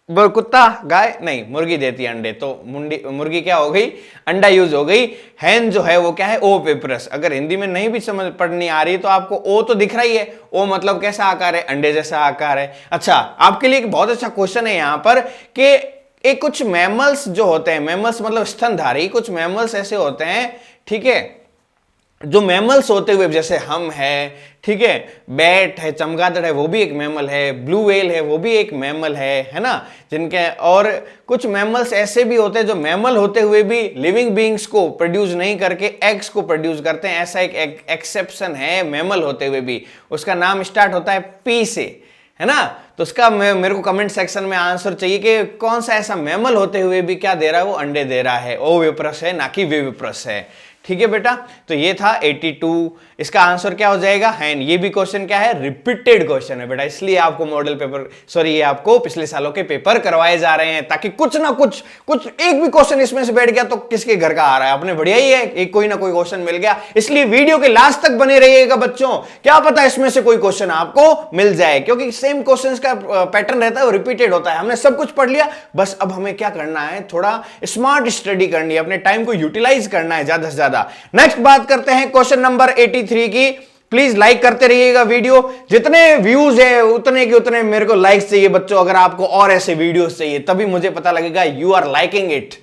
कुत्ता, गाय नहीं, मुर्गी देती है अंडे। तो मुर्गी क्या हो गई, अंडा यूज हो गई। हैन जो है वो क्या है, ओविप्रस। अगर हिंदी में नहीं भी समझ पढ़नी आ रही तो आपको ओ तो दिख रही है, ओ मतलब कैसा आकार है, अंडे जैसा आकार है। अच्छा, आपके लिए एक बहुत अच्छा क्वेश्चन है यहां पर कि एक कुछ मैमल्स जो होते हैं, मैमल्स मतलब स्तनधारी, कुछ मैमल्स ऐसे होते हैं, ठीक है, जो मैमल्स होते हुए, जैसे हम है, ठीक है, बैट है, चमगादड़ है, वो भी एक मैमल है, ब्लू व्हेल है, वो भी एक मैमल है ना, जिनके, और कुछ मैमल्स ऐसे भी होते हैं जो मैमल होते हुए भी लिविंग बीइंग्स को प्रोड्यूस नहीं करके एग्स को प्रोड्यूस करते हैं। ऐसा एक एक्सेप्शन है मैमल होते हुए भी, उसका नाम स्टार्ट होता है पी से, है ना। तो उसका मेरे को कमेंट सेक्शन में आंसर चाहिए कि कौन सा ऐसा मैमल होते हुए भी क्या दे रहा है, वो अंडे दे रहा है, ओविप्रस है, ना कि विविप्रस है। ठीक है बेटा, तो ये था 82, इसका आंसर क्या हो जाएगा, हैन। ये भी क्वेश्चन क्या है, रिपीटेड क्वेश्चन है बेटा, इसलिए आपको मॉडल पेपर, सॉरी ये आपको पिछले सालों के पेपर करवाए जा रहे हैं, ताकि कुछ ना कुछ एक भी क्वेश्चन इसमें से बैठ गया तो किसके घर का आ रहा है, अपने बढ़िया ही है, एक कोई ना कोई क्वेश्चन मिल गया। इसलिए वीडियो के लास्ट तक बने रहिएगा बच्चों, क्या पता इसमें से कोई क्वेश्चन आपको मिल जाए, क्योंकि सेम क्वेश्चन का पैटर्न रहता है, वो रिपीटेड होता है। हमने सब कुछ पढ़ लिया, बस अब हमें क्या करना है, थोड़ा स्मार्ट स्टडी करनी है, अपने टाइम को यूटिलाइज करना है ज्यादा से ज्यादा। नेक्स्ट बात करते हैं क्वेश्चन नंबर 83 की। प्लीज लाइक करते रहिएगा वीडियो, जितने व्यूज है उतने के उतने मेरे को लाइक्स चाहिए बच्चों। अगर आपको और ऐसे वीडियोस चाहिए तभी मुझे पता लगेगा यू आर लाइकिंग इट।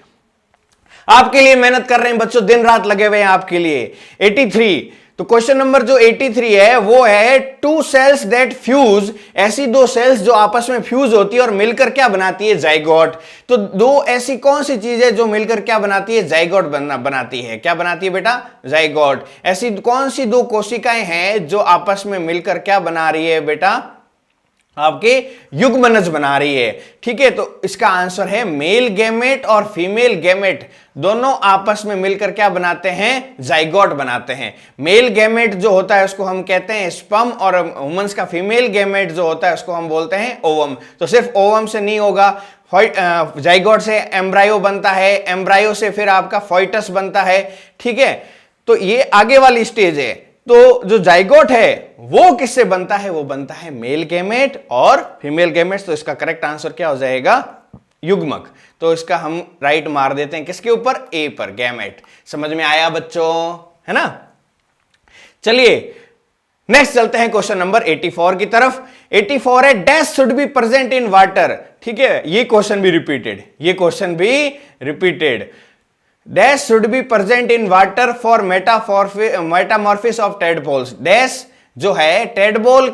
आपके लिए मेहनत कर रहे हैं बच्चों, दिन रात लगे हुए हैं आपके लिए। 83, तो क्वेश्चन नंबर जो 83 है वो है टू सेल्स दैट फ्यूज, ऐसी दो सेल्स जो आपस में फ्यूज होती है और मिलकर क्या बनाती है, जाइगोट। तो दो ऐसी कौन सी चीज है जो मिलकर क्या बनाती है, जाइगोट बनाती है, क्या बनाती है बेटा, जाइगोट। ऐसी कौन सी दो कोशिकाएं हैं जो आपस में मिलकर क्या बना रही है बेटा, आपके युग्मनज बना रही है। ठीक है, तो इसका आंसर है मेल गैमेट और फीमेल गैमेट दोनों आपस में मिलकर क्या बनाते हैं, जाइगोट बनाते हैं। मेल गैमेट जो होता है उसको हम कहते हैं स्पर्म, और वुमेन्स का फीमेल गैमेट जो होता है उसको हम बोलते हैं ओवम। तो सिर्फ ओवम से नहीं होगा, जाइगोट से एम्ब्रायो बनता है, एम्ब्रायो से फिर आपका फोइटस बनता है। ठीक है, तो ये आगे वाली स्टेज है। तो जो जाइगोट है वो किससे बनता है, वो बनता है मेल गैमेट और फीमेल गैमेट। तो इसका करेक्ट आंसर क्या हो जाएगा, युग्मक। तो इसका हम राइट मार देते हैं किसके ऊपर, ए पर, गैमेट। समझ में आया बच्चों, है ना। चलिए नेक्स्ट चलते हैं क्वेश्चन नंबर 84 की तरफ। 84 है dash should be present in water. ठीक है, ये क्वेश्चन भी रिपीटेड, ये क्वेश्चन भी repeated. Dash should be present in water for metamorphosis of tadpoles. Dash जो है टेडपोल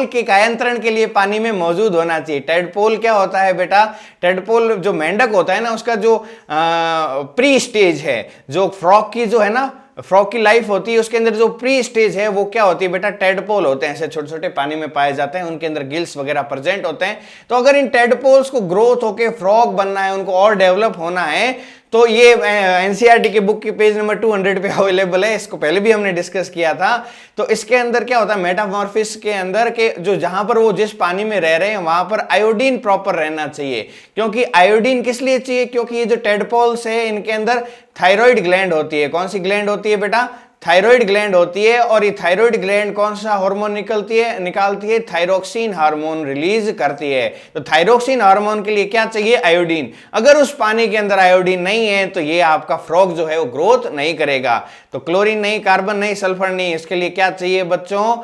के कायांतरण के लिए पानी में मौजूद होना चाहिए। टेडपोल क्या होता है बेटा, टेडपोल जो मेंढक होता है ना, उसका जो प्री स्टेज है, जो फ्रॉग की जो है ना, फ्रॉग की लाइफ होती है, उसके अंदर जो प्री स्टेज है वो क्या होती है बेटा, टेडपोल होते हैं। ऐसे छोटे छोटे पानी में पाए जाते हैं, उनके अंदर गिल्स वगैरह प्रेजेंट होते हैं। तो अगर इन टेडपोल्स को ग्रोथ होके फ्रॉग बनना है, उनको और डेवलप होना है, तो ये एनसीईआरटी की बुक की पेज नंबर 200 पे अवेलेबल है। इसको पहले भी हमने डिस्कस किया था। तो इसके अंदर क्या होता है, मेटामॉर्फिस के अंदर के जो जहां पर वो जिस पानी में रह रहे हैं वहां पर आयोडीन प्रॉपर रहना चाहिए। क्योंकि आयोडीन किस लिए चाहिए, क्योंकि ये जो टेडपोल्स है इनके अंदर थायराइड ग्लैंड होती है। कौन सी ग्लैंड होती है बेटा, थायराइड ग्लैंड होती है। और ये थायराइड ग्लैंड कौन सा हार्मोन निकालती है, थायरोक्सिन हार्मोन रिलीज करती है। तो थायरोक्सिन हार्मोन के लिए क्या चाहिए, आयोडीन। अगर उस पानी के अंदर आयोडीन नहीं है तो ये आपका फ्रॉग जो है वो ग्रोथ नहीं करेगा। तो क्लोरीन नहीं, कार्बन नहीं, सल्फर नहीं, इसके लिए क्या चाहिए बच्चों,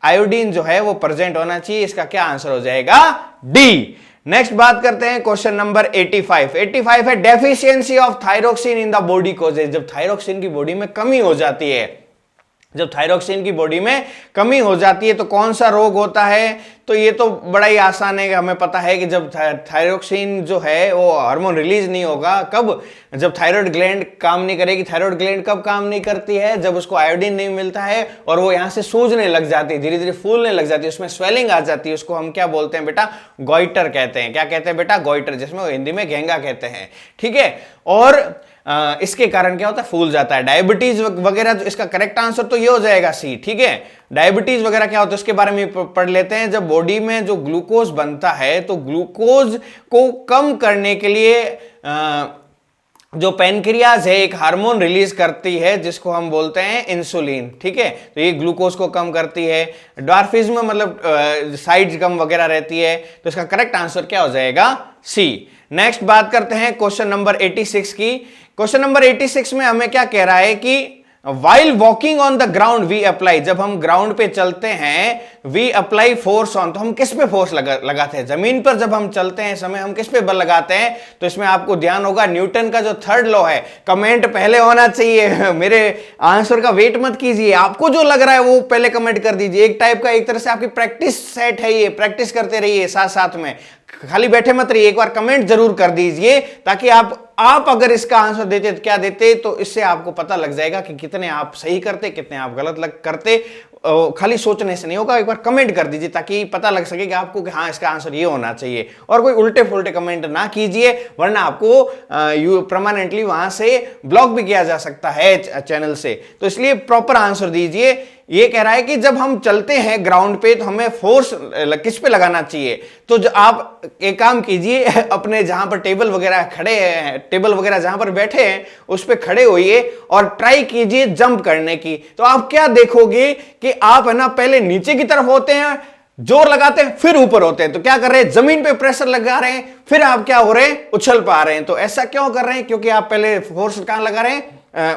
आयोडीन जो है वो प्रेजेंट होना चाहिए। इसका क्या आंसर हो जाएगा, डी। नेक्स्ट बात करते हैं क्वेश्चन नंबर 85। 85 है deficiency of thyroxine in the body causes. जब थायरोक्सिन की बॉडी में कमी हो जाती है, जब थायरोक्सिन की बॉडी में कमी हो जाती है तो कौन सा रोग होता है? तो ये तो बड़ा ही आसान है, हमें पता है कि जब थायरोक्सिन जो है वो हार्मोन रिलीज नहीं होगा, कब? जब थायराइड ग्लैंड काम नहीं करेगी। थायराइड ग्लैंड कब काम नहीं करती है? जब उसको आयोडीन नहीं मिलता है और वो यहाँ से सूजने लग जाती है, धीरे धीरे फूलने लग जाती है, उसमें स्वेलिंग आ जाती है। उसको हम क्या बोलते हैं बेटा? गॉइटर कहते हैं। क्या कहते हैं बेटा? गॉइटर, जिसमें हिंदी में घेंगा कहते हैं। ठीक है, और इसके कारण क्या होता है? फूल जाता है। डायबिटीज वगैरह, इसका करेक्ट आंसर तो ये हो जाएगा सी। ठीक है, डायबिटीज वगैरह क्या होता है उसके बारे में पढ़ लेते हैं। जब बॉडी में जो ग्लूकोज बनता है तो ग्लूकोज को कम करने के लिए जो पैनक्रियाज है एक हार्मोन रिलीज करती है जिसको हम बोलते हैं इंसुलिन। ठीक है, तो ये ग्लूकोज को कम करती है। ड्वार्फिज्म मतलब साइज कम वगैरह रहती है। तो इसका करेक्ट आंसर क्या हो जाएगा? सी। नेक्स्ट बात करते हैं क्वेश्चन नंबर 86 की। क्वेश्चन नंबर 86 में हमें क्या कह रहा है कि while walking on the ground we apply, जब हम ग्राउंड पे चलते हैं वी अप्लाई फोर्स ऑन, तो हम किस पे फोर्स लगाते हैं? जमीन पर जब हम चलते हैं समय हम किस पे बल लगाते हैं? तो इसमें आपको ध्यान होगा न्यूटन का जो थर्ड लॉ है। कमेंट पहले होना चाहिए, मेरे आंसर का वेट मत कीजिए, आपको जो लग रहा है वो पहले कमेंट कर दीजिए। एक टाइप का, एक तरह से आपकी प्रैक्टिस सेट है, ये प्रैक्टिस करते रहिए साथ साथ में, खाली बैठे मत रहिए, एक बार कमेंट जरूर कर दीजिए ताकि आप अगर इसका आंसर देते तो क्या देते, तो इससे आपको पता लग जाएगा कि कितने आप सही करते, कितने आप गलत करते। खाली सोचने से नहीं होगा, एक बार कमेंट कर दीजिए ताकि पता लग सके कि आपको कि हाँ इसका आंसर ये होना चाहिए। और कोई उल्टे फुल्टे कमेंट ना कीजिए वरना आपको परमानेंटली वहां से ब्लॉक भी किया जा सकता है चैनल से। तो इसलिए प्रॉपर आंसर दीजिए। ये कह रहा है कि जब हम चलते हैं ग्राउंड पे तो हमें फोर्स किस पे लगाना चाहिए? तो जो आप एक काम कीजिए, अपने जहां पर टेबल वगैरह खड़े हैं, टेबल वगैरह जहां पर बैठे हैं उस पे खड़े होइए और ट्राई कीजिए जंप करने की। तो आप क्या देखोगे कि आप है ना पहले नीचे की तरफ होते हैं, जोर लगाते हैं, फिर ऊपर होते हैं। तो क्या कर रहे हैं? जमीन पे प्रेशर लगा रहे हैं, फिर आप क्या हो रहे हैं? उछल पा रहे हैं। तो ऐसा क्यों कर रहे हैं? क्योंकि आप पहले फोर्स कहां लगा रहे हैं?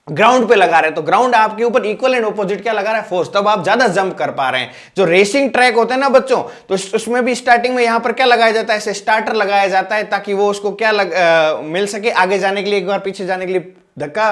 ग्राउंड पे लगा रहे हैं। तो ग्राउंड आपके ऊपर इक्वल एंड ऑपोजिट क्या लगा रहा है? फोर्स। तब आप ज्यादा जंप कर पा रहे हैं। जो रेसिंग ट्रैक होता है ना बच्चों, तो उसमें भी स्टार्टिंग में यहां पर क्या लगाया जाता है? ऐसे स्टार्टर लगाया जाता है ताकि वो उसको क्या मिल सके आगे जाने के लिए, एक बार पीछे जाने के लिए धक्का,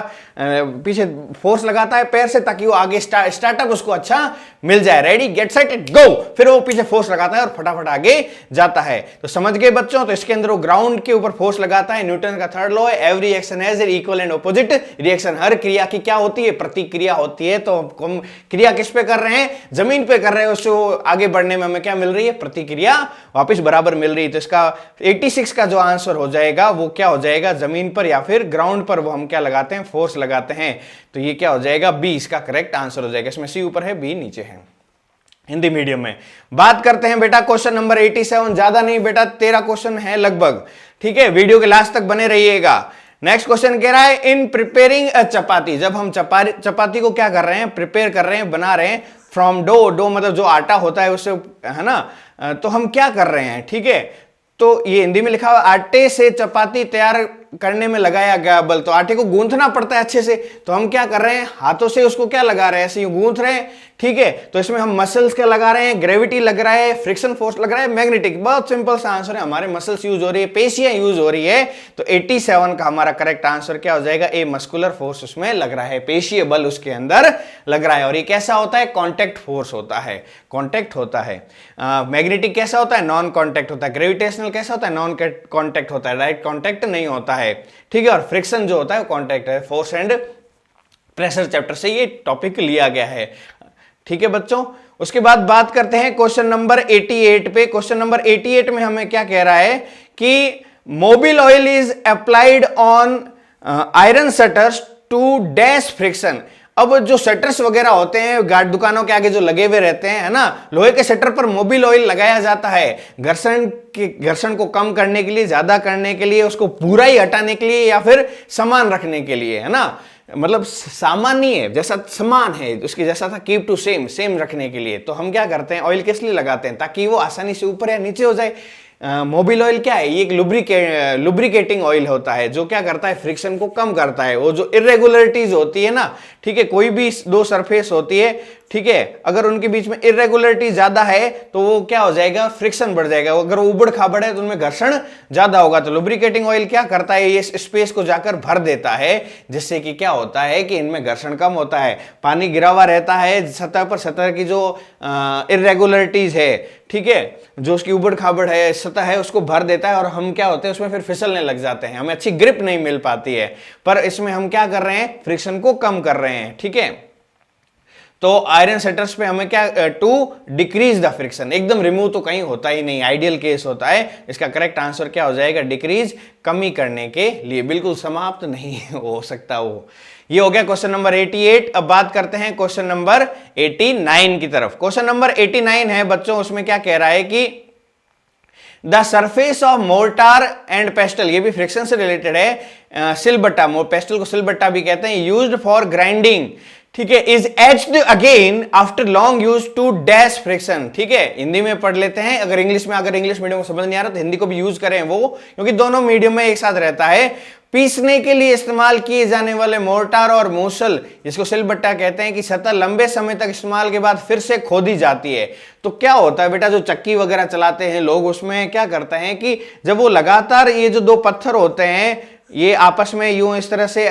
पीछे फोर्स लगाता है पैर से ताकि वो आगे स्टार्टअप उसको अच्छा मिल जाए। रेडी गेट सेट गो, फिर वो पीछे फोर्स लगाता है और फटाफट आगे जाता है। तो समझ गए बच्चों? तो इसके अंदर वो ग्राउंड के ऊपर फोर्स लगाता है। न्यूटन का थर्ड लॉ है, every action has an equal and opposite reaction. हर क्रिया की क्या होती है? प्रतिक्रिया होती है। तो हम क्रिया किस पे कर रहे हैं? जमीन पे कर रहे हैं, उसको आगे बढ़ने में हमें क्या मिल रही है? प्रतिक्रिया वापस बराबर मिल रही है। तो इसका 86 का जो आंसर हो जाएगा वो क्या हो जाएगा? जमीन पर या फिर ग्राउंड पर वो हम क्या लगाते हैं? फोर्स लगाते हैं। तो ये क्या हो जाएगा? बी इसका करेक्ट आंसर हो जाएगा। इसमें सी ऊपर है, बी नीचे है। हिंदी मीडियम में बात करते हैं बेटा क्वेश्चन नंबर 87। ज्यादा नहीं बेटा, 13 क्वेश्चन है लगभग। ठीक है, वीडियो के लास्ट तक बने रहिएगा। नेक्स्ट क्वेश्चन कह रहा है इन प्रिपेयरिंग अ चपाती, जब हम चपाती को क्या कर रहे हैं? प्रिपेयर कर रहे हैं, बना रहे हैं। फ्रॉम डो मतलब जो आटा होता है उससे, है ना? तो हम क्या कर रहे हैं? ठीक है, तो ये हिंदी में लिखा हुआ आटे से चपाती तैयार करने में लगाया गया बल। तो आटे को गूंथना पड़ता है अच्छे से, तो हम क्या कर रहे हैं? हाथों से उसको क्या लगा रहे हैं? ऐसे गूंथ रहे हैं। ठीक है, तो इसमें हम मसल्स क्या लगा रहे हैं? ग्रेविटी लग रहा है, फ्रिक्शन फोर्स लग रहा है, मैग्नेटिक। बहुत सिंपल सा आंसर है, हमारे मसल्स यूज हो रही है, पेशियां यूज हो रही है। तो 87 का हमारा करेक्ट आंसर क्या हो जाएगा? ए मस्कुलर फोर्स उसमें लग रहा है, पेशीय बल उसके अंदर लग रहा है। और ये कैसा होता है? कॉन्टैक्ट फोर्स होता है, कॉन्टैक्ट होता है। मैग्नेटिक कैसा होता है? नॉन कॉन्टैक्ट होता है। ग्रेविटेशनल कैसा होता है? नॉन कॉन्टैक्ट होता है, डायरेक्ट कॉन्टैक्ट नहीं होता है। ठीक है, और फ्रिक्शन जो होता है वो कॉन्टैक्ट है। फोर्स एंड प्रेशर चैप्टर से ये टॉपिक लिया गया है। ठीक है बच्चों, उसके बाद बात करते हैं क्वेश्चन नंबर 88 पे। क्वेश्चन नंबर 88 में हमें क्या कह रहा है कि mobil oil is applied on iron shutters to dash friction. अब जो शटर्स वगैरह होते हैं दुकानों के आगे जो लगे हुए रहते हैं, है ना, लोहे के शटर पर मोबिल ऑयल लगाया जाता है घर्षण को कम करने के लिए, ज्यादा करने के लिए, उसको पूरा ही हटाने के लिए, या फिर समान रखने के लिए, है ना। मतलब सामान्य है, जैसा समान है उसके जैसा था, कीप टू सेम रखने के लिए। तो हम क्या करते हैं? ऑयल किस लिए लगाते हैं? ताकि वो आसानी से ऊपर या नीचे हो जाए। मोबिल ऑयल क्या है? ये एक लुब्रिकेटिंग ऑयल होता है जो क्या करता है? फ्रिक्शन को कम करता है। वो जो इरेगुलरिटीज होती है ना, ठीक है, कोई भी दो सरफेस होती है, ठीक है, अगर उनके बीच में इरेगुलरिटी ज्यादा है तो वो क्या हो जाएगा, फ्रिक्शन बढ़ जाएगा। अगर वो उबड़ खाबड़ है तो उनमें घर्षण ज्यादा होगा। तो लुब्रिकेटिंग ऑयल क्या करता है, ये स्पेस को जाकर भर देता है, जिससे कि क्या होता है कि इनमें घर्षण कम होता है। पानी गिरा हुआ रहता है सतह पर, सतह की जो इरेगुलरिटीज है, ठीक है, जो उसकी उबड़ खाबड़ है सतह है, उसको भर देता है और हम क्या होते हैं उसमें फिर फिसलने लग जाते हैं, हमें अच्छी ग्रिप नहीं मिल पाती है। पर इसमें हम क्या कर रहे हैं, फ्रिक्शन को कम कर रहे हैं, ठीक है। तो आयरन सेटर्स पे हमें क्या, टू डिक्रीज द फ्रिक्शन, एकदम रिमूव तो कहीं होता ही नहीं, आइडियल केस होता है। इसका करेक्ट आंसर क्या हो जाएगा, डिक्रीज, कमी करने के लिए, बिल्कुल समाप्त नहीं हो सकता वो। ये हो गया क्वेश्चन नंबर 88। अब बात करते हैं क्वेश्चन नंबर 89 की तरफ। क्वेश्चन नंबर 89 है बच्चों, उसमें क्या कह रहा है कि the surface of mortar and pastel, ये भी फ्रिक्शन से रिलेटेड है, सिलबट्टा, पेस्टल को सिलबट्टा भी कहते हैं, यूज्ड फॉर ग्राइंडिंग, ठीक है, is etched again after long use to dash friction. ठीक है, हिंदी में पढ़ लेते हैं, अगर इंग्लिश मीडियम को समझ नहीं आ रहा तो हिंदी को भी यूज करें वो, क्योंकि दोनों मीडियम में एक साथ रहता है। पीसने के लिए इस्तेमाल किए जाने वाले मोर्टार और मूसल, जिसको सिलबट्टा कहते हैं, कि सतह लंबे समय तक इस्तेमाल के बाद फिर से खोदी जाती है। तो क्या होता है बेटा, जो चक्की वगैरह चलाते हैं लोग, उसमें क्या करते हैं कि जब वो लगातार ये जो दो पत्थर होते हैं ये आपस में यूं इस तरह से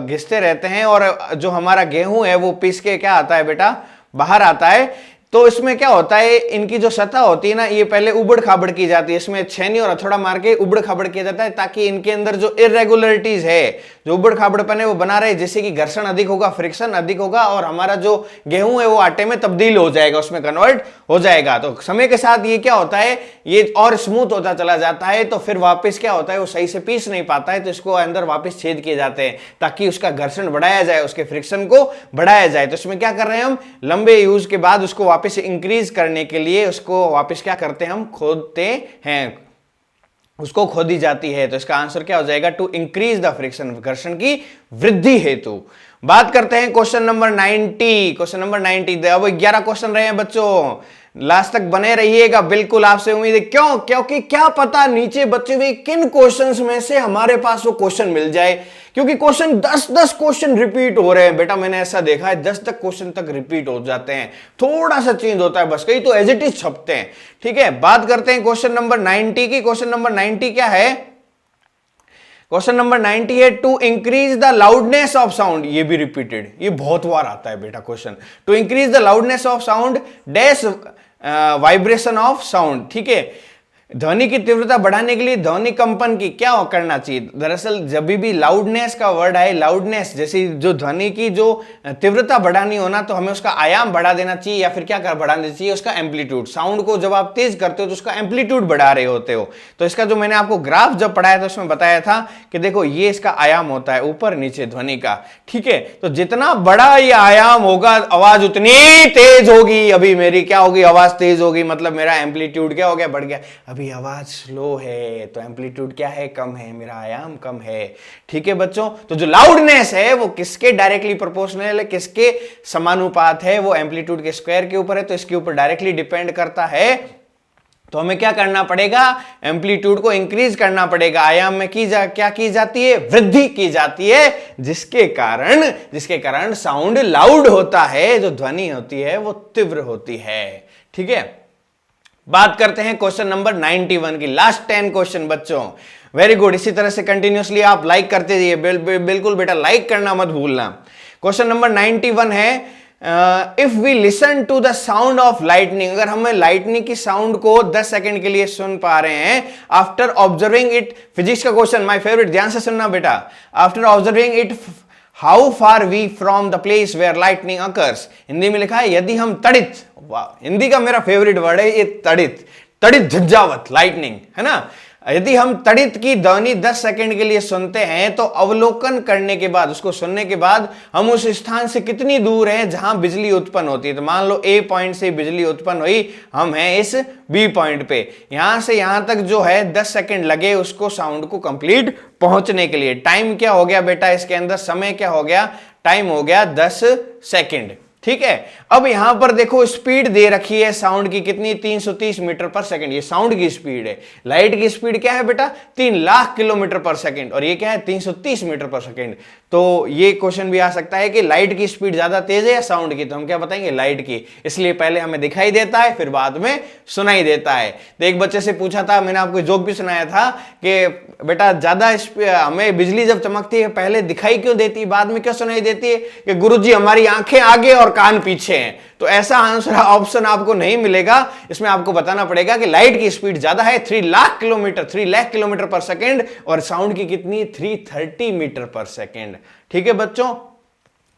घिसते रहते हैं, और जो हमारा गेहूं है वो पीस के क्या आता है बेटा, बाहर आता है। तो इसमें क्या होता है, इनकी जो सतह होती है ना, ये पहले उबड़ खाबड़ की जाती है, इसमें छेनी और हथौड़ा मार के उबड़ खाबड़ किया जाता है, ताकि इनके अंदर जो इरेगुलरिटीज है, जो उबड़ खाबड़पन है वो बना रहे, जिससे कि घर्षण अधिक होगा, फ्रिक्शन अधिक होगा, और हमारा जो गेहूं है वो आटे में तब्दील हो जाएगा, उसमें कन्वर्ट हो जाएगा। तो समय के साथ ये क्या होता है, ये और स्मूथ होता चला जाता है। तो फिर वापस क्या होता है, वो सही से पीस नहीं पाता है, तो इसको अंदर वापस छेद किए जाते हैं, ताकि उसका घर्षण बढ़ाया जाए, उसके फ्रिक्शन को बढ़ाया जाए। तो इसमें क्या कर रहे हैं हम, लंबे यूज के बाद उसको वापस इंक्रीज करने के लिए उसको वापस क्या करते हैं, हम खोदते हैं, उसको खोदी जाती है। तो इसका आंसर क्या हो जाएगा, टू इंक्रीज द फ्रिक्शन, घर्षण की वृद्धि हेतु। बात करते हैं क्वेश्चन नंबर 90। क्वेश्चन नंबर 90, अब 11 क्वेश्चन रहे हैं बच्चों, लास्ट तक बने रहिएगा, बिल्कुल आपसे उम्मीद है। क्यों, क्योंकि क्या पता नीचे बचे हुए किन क्वेश्चंस में से हमारे पास वो क्वेश्चन मिल जाए, क्योंकि क्वेश्चन 10 क्वेश्चन रिपीट हो रहे हैं बेटा, मैंने ऐसा देखा है 10 तक क्वेश्चन तक रिपीट हो जाते हैं, थोड़ा सा चेंज होता है बस, कई तो एज इट इज छपते हैं। ठीक है, बात करते हैं क्वेश्चन नंबर 90 की। क्वेश्चन नंबर 90 क्या है, क्वेश्चन नंबर 90 है, to increase the loudness of sound, ये भी रिपीटेड, ये बहुत बार आता है बेटा question, to increase the loudness of sound dash vibration of sound. ठीक है, ध्वनि की तीव्रता बढ़ाने के लिए ध्वनि कंपन की क्या करना चाहिए। दरअसल जब भी लाउडनेस का वर्ड है, लाउडनेस जैसी जो ध्वनि की जो तीव्रता बढ़ानी हो ना, तो हमें उसका आयाम बढ़ा देना चाहिए, या फिर क्या कर बढ़ा देना चाहिए, उसका एम्पलीट्यूड। साउंड को जब आप तेज करते हो तो उसका एम्पलीट्यूड बढ़ा रहे होते हो। तो इसका जो मैंने आपको ग्राफ जब पढ़ाया था उसमें बताया था कि देखो ये इसका आयाम होता है, ऊपर नीचे ध्वनि का। ठीक है, तो जितना बड़ा ये आयाम होगा आवाज उतनी तेज होगी। अभी मेरी क्या होगी, आवाज तेज होगी, मतलब मेरा एम्पलीट्यूड क्या हो गया, बढ़ गया। अभी आवाज स्लो है तो एम्पलीट्यूड क्या है, कम है, मेरा आयाम कम है। ठीक है बच्चों, तो जो लाउडनेस है वो किसके डायरेक्टली प्रोपोर्शनल है, किसके समानुपात है, वो एम्पलीट्यूड के स्क्वायर के ऊपर है, तो इसके ऊपर डायरेक्टली डिपेंड करता है। तो हमें क्या करना पड़ेगा, एम्पलीट्यूड को इंक्रीज करना पड़ेगा। आयाम में क्या की जाती है, वृद्धि की जाती है, जिसके कारण साउंड लाउड होता है, जो ध्वनि होती है वो तीव्र होती है। ठीक है, बात करते हैं क्वेश्चन नंबर 91 की, लास्ट 10 क्वेश्चन बच्चों। वेरी गुड, इसी तरह से कंटिन्यूअसली आप लाइक करते जाइए, बिल्कुल बेटा लाइक करना मत भूलना। क्वेश्चन नंबर 91 है, if we listen to the sound of lightning, अगर हमें लाइटनिंग की साउंड को 10 सेकंड के लिए सुन पा रहे हैं, आफ्टर ऑब्जर्विंग इट, फिजिक्स का क्वेश्चन, माय फेवरेट, ध्यान से सुनना बेटा, after observing it how far we from the place where lightning occurs. Hindi में लिखा है, यदि हम तड़ित, वाह हिंदी का मेरा फेवरेट वर्ड है ये, तड़ित झंझावत, लाइटनिंग है ना, यदि हम तड़ित की ध्वनि 10 सेकंड के लिए सुनते हैं, तो अवलोकन करने के बाद, उसको सुनने के बाद हम उस स्थान से कितनी दूर हैं जहां बिजली उत्पन्न होती है। तो मान लो ए पॉइंट से बिजली उत्पन्न हुई, हम हैं इस बी पॉइंट पे, यहां से यहां तक जो है 10 सेकंड लगे उसको साउंड को कंप्लीट पहुंचने के लिए। टाइम क्या हो गया बेटा, इसके अंदर समय क्या हो गया, टाइम हो गया 10 सेकंड। ठीक है। अब यहां पर देखो स्पीड दे रखी है साउंड की कितनी, 330 मीटर पर सेकंड, ये साउंड की स्पीड है। लाइट की स्पीड क्या है बेटा, 3 लाख किलोमीटर पर सेकंड, और ये क्या है 330 मीटर पर सेकंड। तो ये क्वेश्चन भी आ सकता है कि लाइट की स्पीड ज्यादा तेज है या साउंड की, तो हम क्या बताएंगे लाइट की, इसलिए पहले हमें दिखाई देता है फिर बाद में सुनाई देता है। तो एक बच्चे से पूछा था, मैंने आपको जोक भी सुनाया था कि बेटा ज्यादा हमें बिजली जब चमकती है पहले दिखाई क्यों देती है, बाद में क्यों सुनाई देती है, कि गुरुजी हमारी आंखें आगे और कान पीछे हैं। तो ऐसा आंसर ऑप्शन आपको नहीं मिलेगा, इसमें आपको बताना पड़ेगा कि लाइट की स्पीड ज्यादा है 3 लाख किलोमीटर पर सेकंड, और साउंड की कितनी 330 मीटर पर सेकंड। ठीक है बच्चों,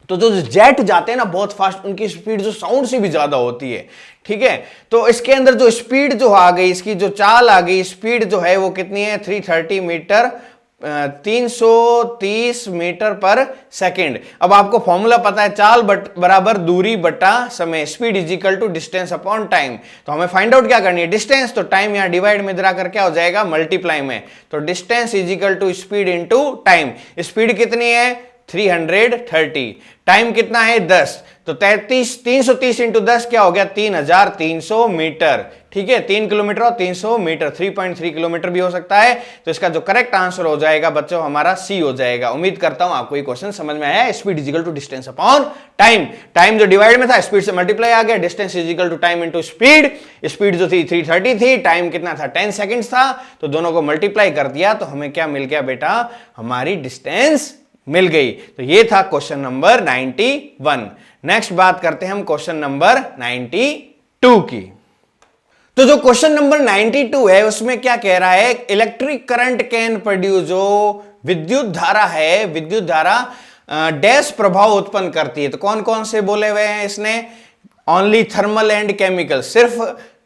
तो जो जेट जाते हैं ना बहुत फास्ट, उनकी स्पीड जो साउंड से भी ज्यादा होती है। ठीक है, तो इसके अंदर जो स्पीड जो आ गई, इसकी जो चाल आ गई, स्पीड जो है वो कितनी है 330 मीटर 330 मीटर पर सेकंड। अब आपको फॉर्मूला पता है, चाल बराबर दूरी बटा समय, speed is equal to distance upon time. तो हमें फाइंड आउट क्या करनी है, डिस्टेंस, तो टाइम यहां डिवाइड में इधर आकर क्या हो जाएगा मल्टीप्लाई में, तो distance is equal to speed into time. Speed कितनी है 330, टाइम कितना है 10, तो 330 इंटू 10 क्या हो गया 3300 मीटर। ठीक है, 3 किलोमीटर और 300 मीटर, 3.3 किलोमीटर भी हो सकता है। तो इसका जो करेक्ट आंसर हो जाएगा बच्चों हमारा सी हो जाएगा। उम्मीद करता हूं आपको ये क्वेश्चन समझ में आया। Speed is equal to distance upon time, time जो डिवाइड में था स्पीड से मल्टीप्लाई आ गया, distance is equal to time into speed. Speed जो थी 330 थी, टाइम कितना था 10 सेकेंड्स था, तो दोनों को मल्टीप्लाई कर दिया तो हमें क्या मिल गया बेटा, हमारी डिस्टेंस मिल गई। तो ये था क्वेश्चन नंबर 91। नेक्स्ट बात करते हैं हम क्वेश्चन नंबर 92 की। तो जो क्वेश्चन नंबर 92 है उसमें क्या कह रहा है, इलेक्ट्रिक करंट कैन प्रोड्यूस, जो विद्युत धारा है, विद्युत धारा डैश प्रभाव उत्पन्न करती है। तो कौन कौन से बोले हुए हैं इसने, ओनली थर्मल एंड केमिकल, सिर्फ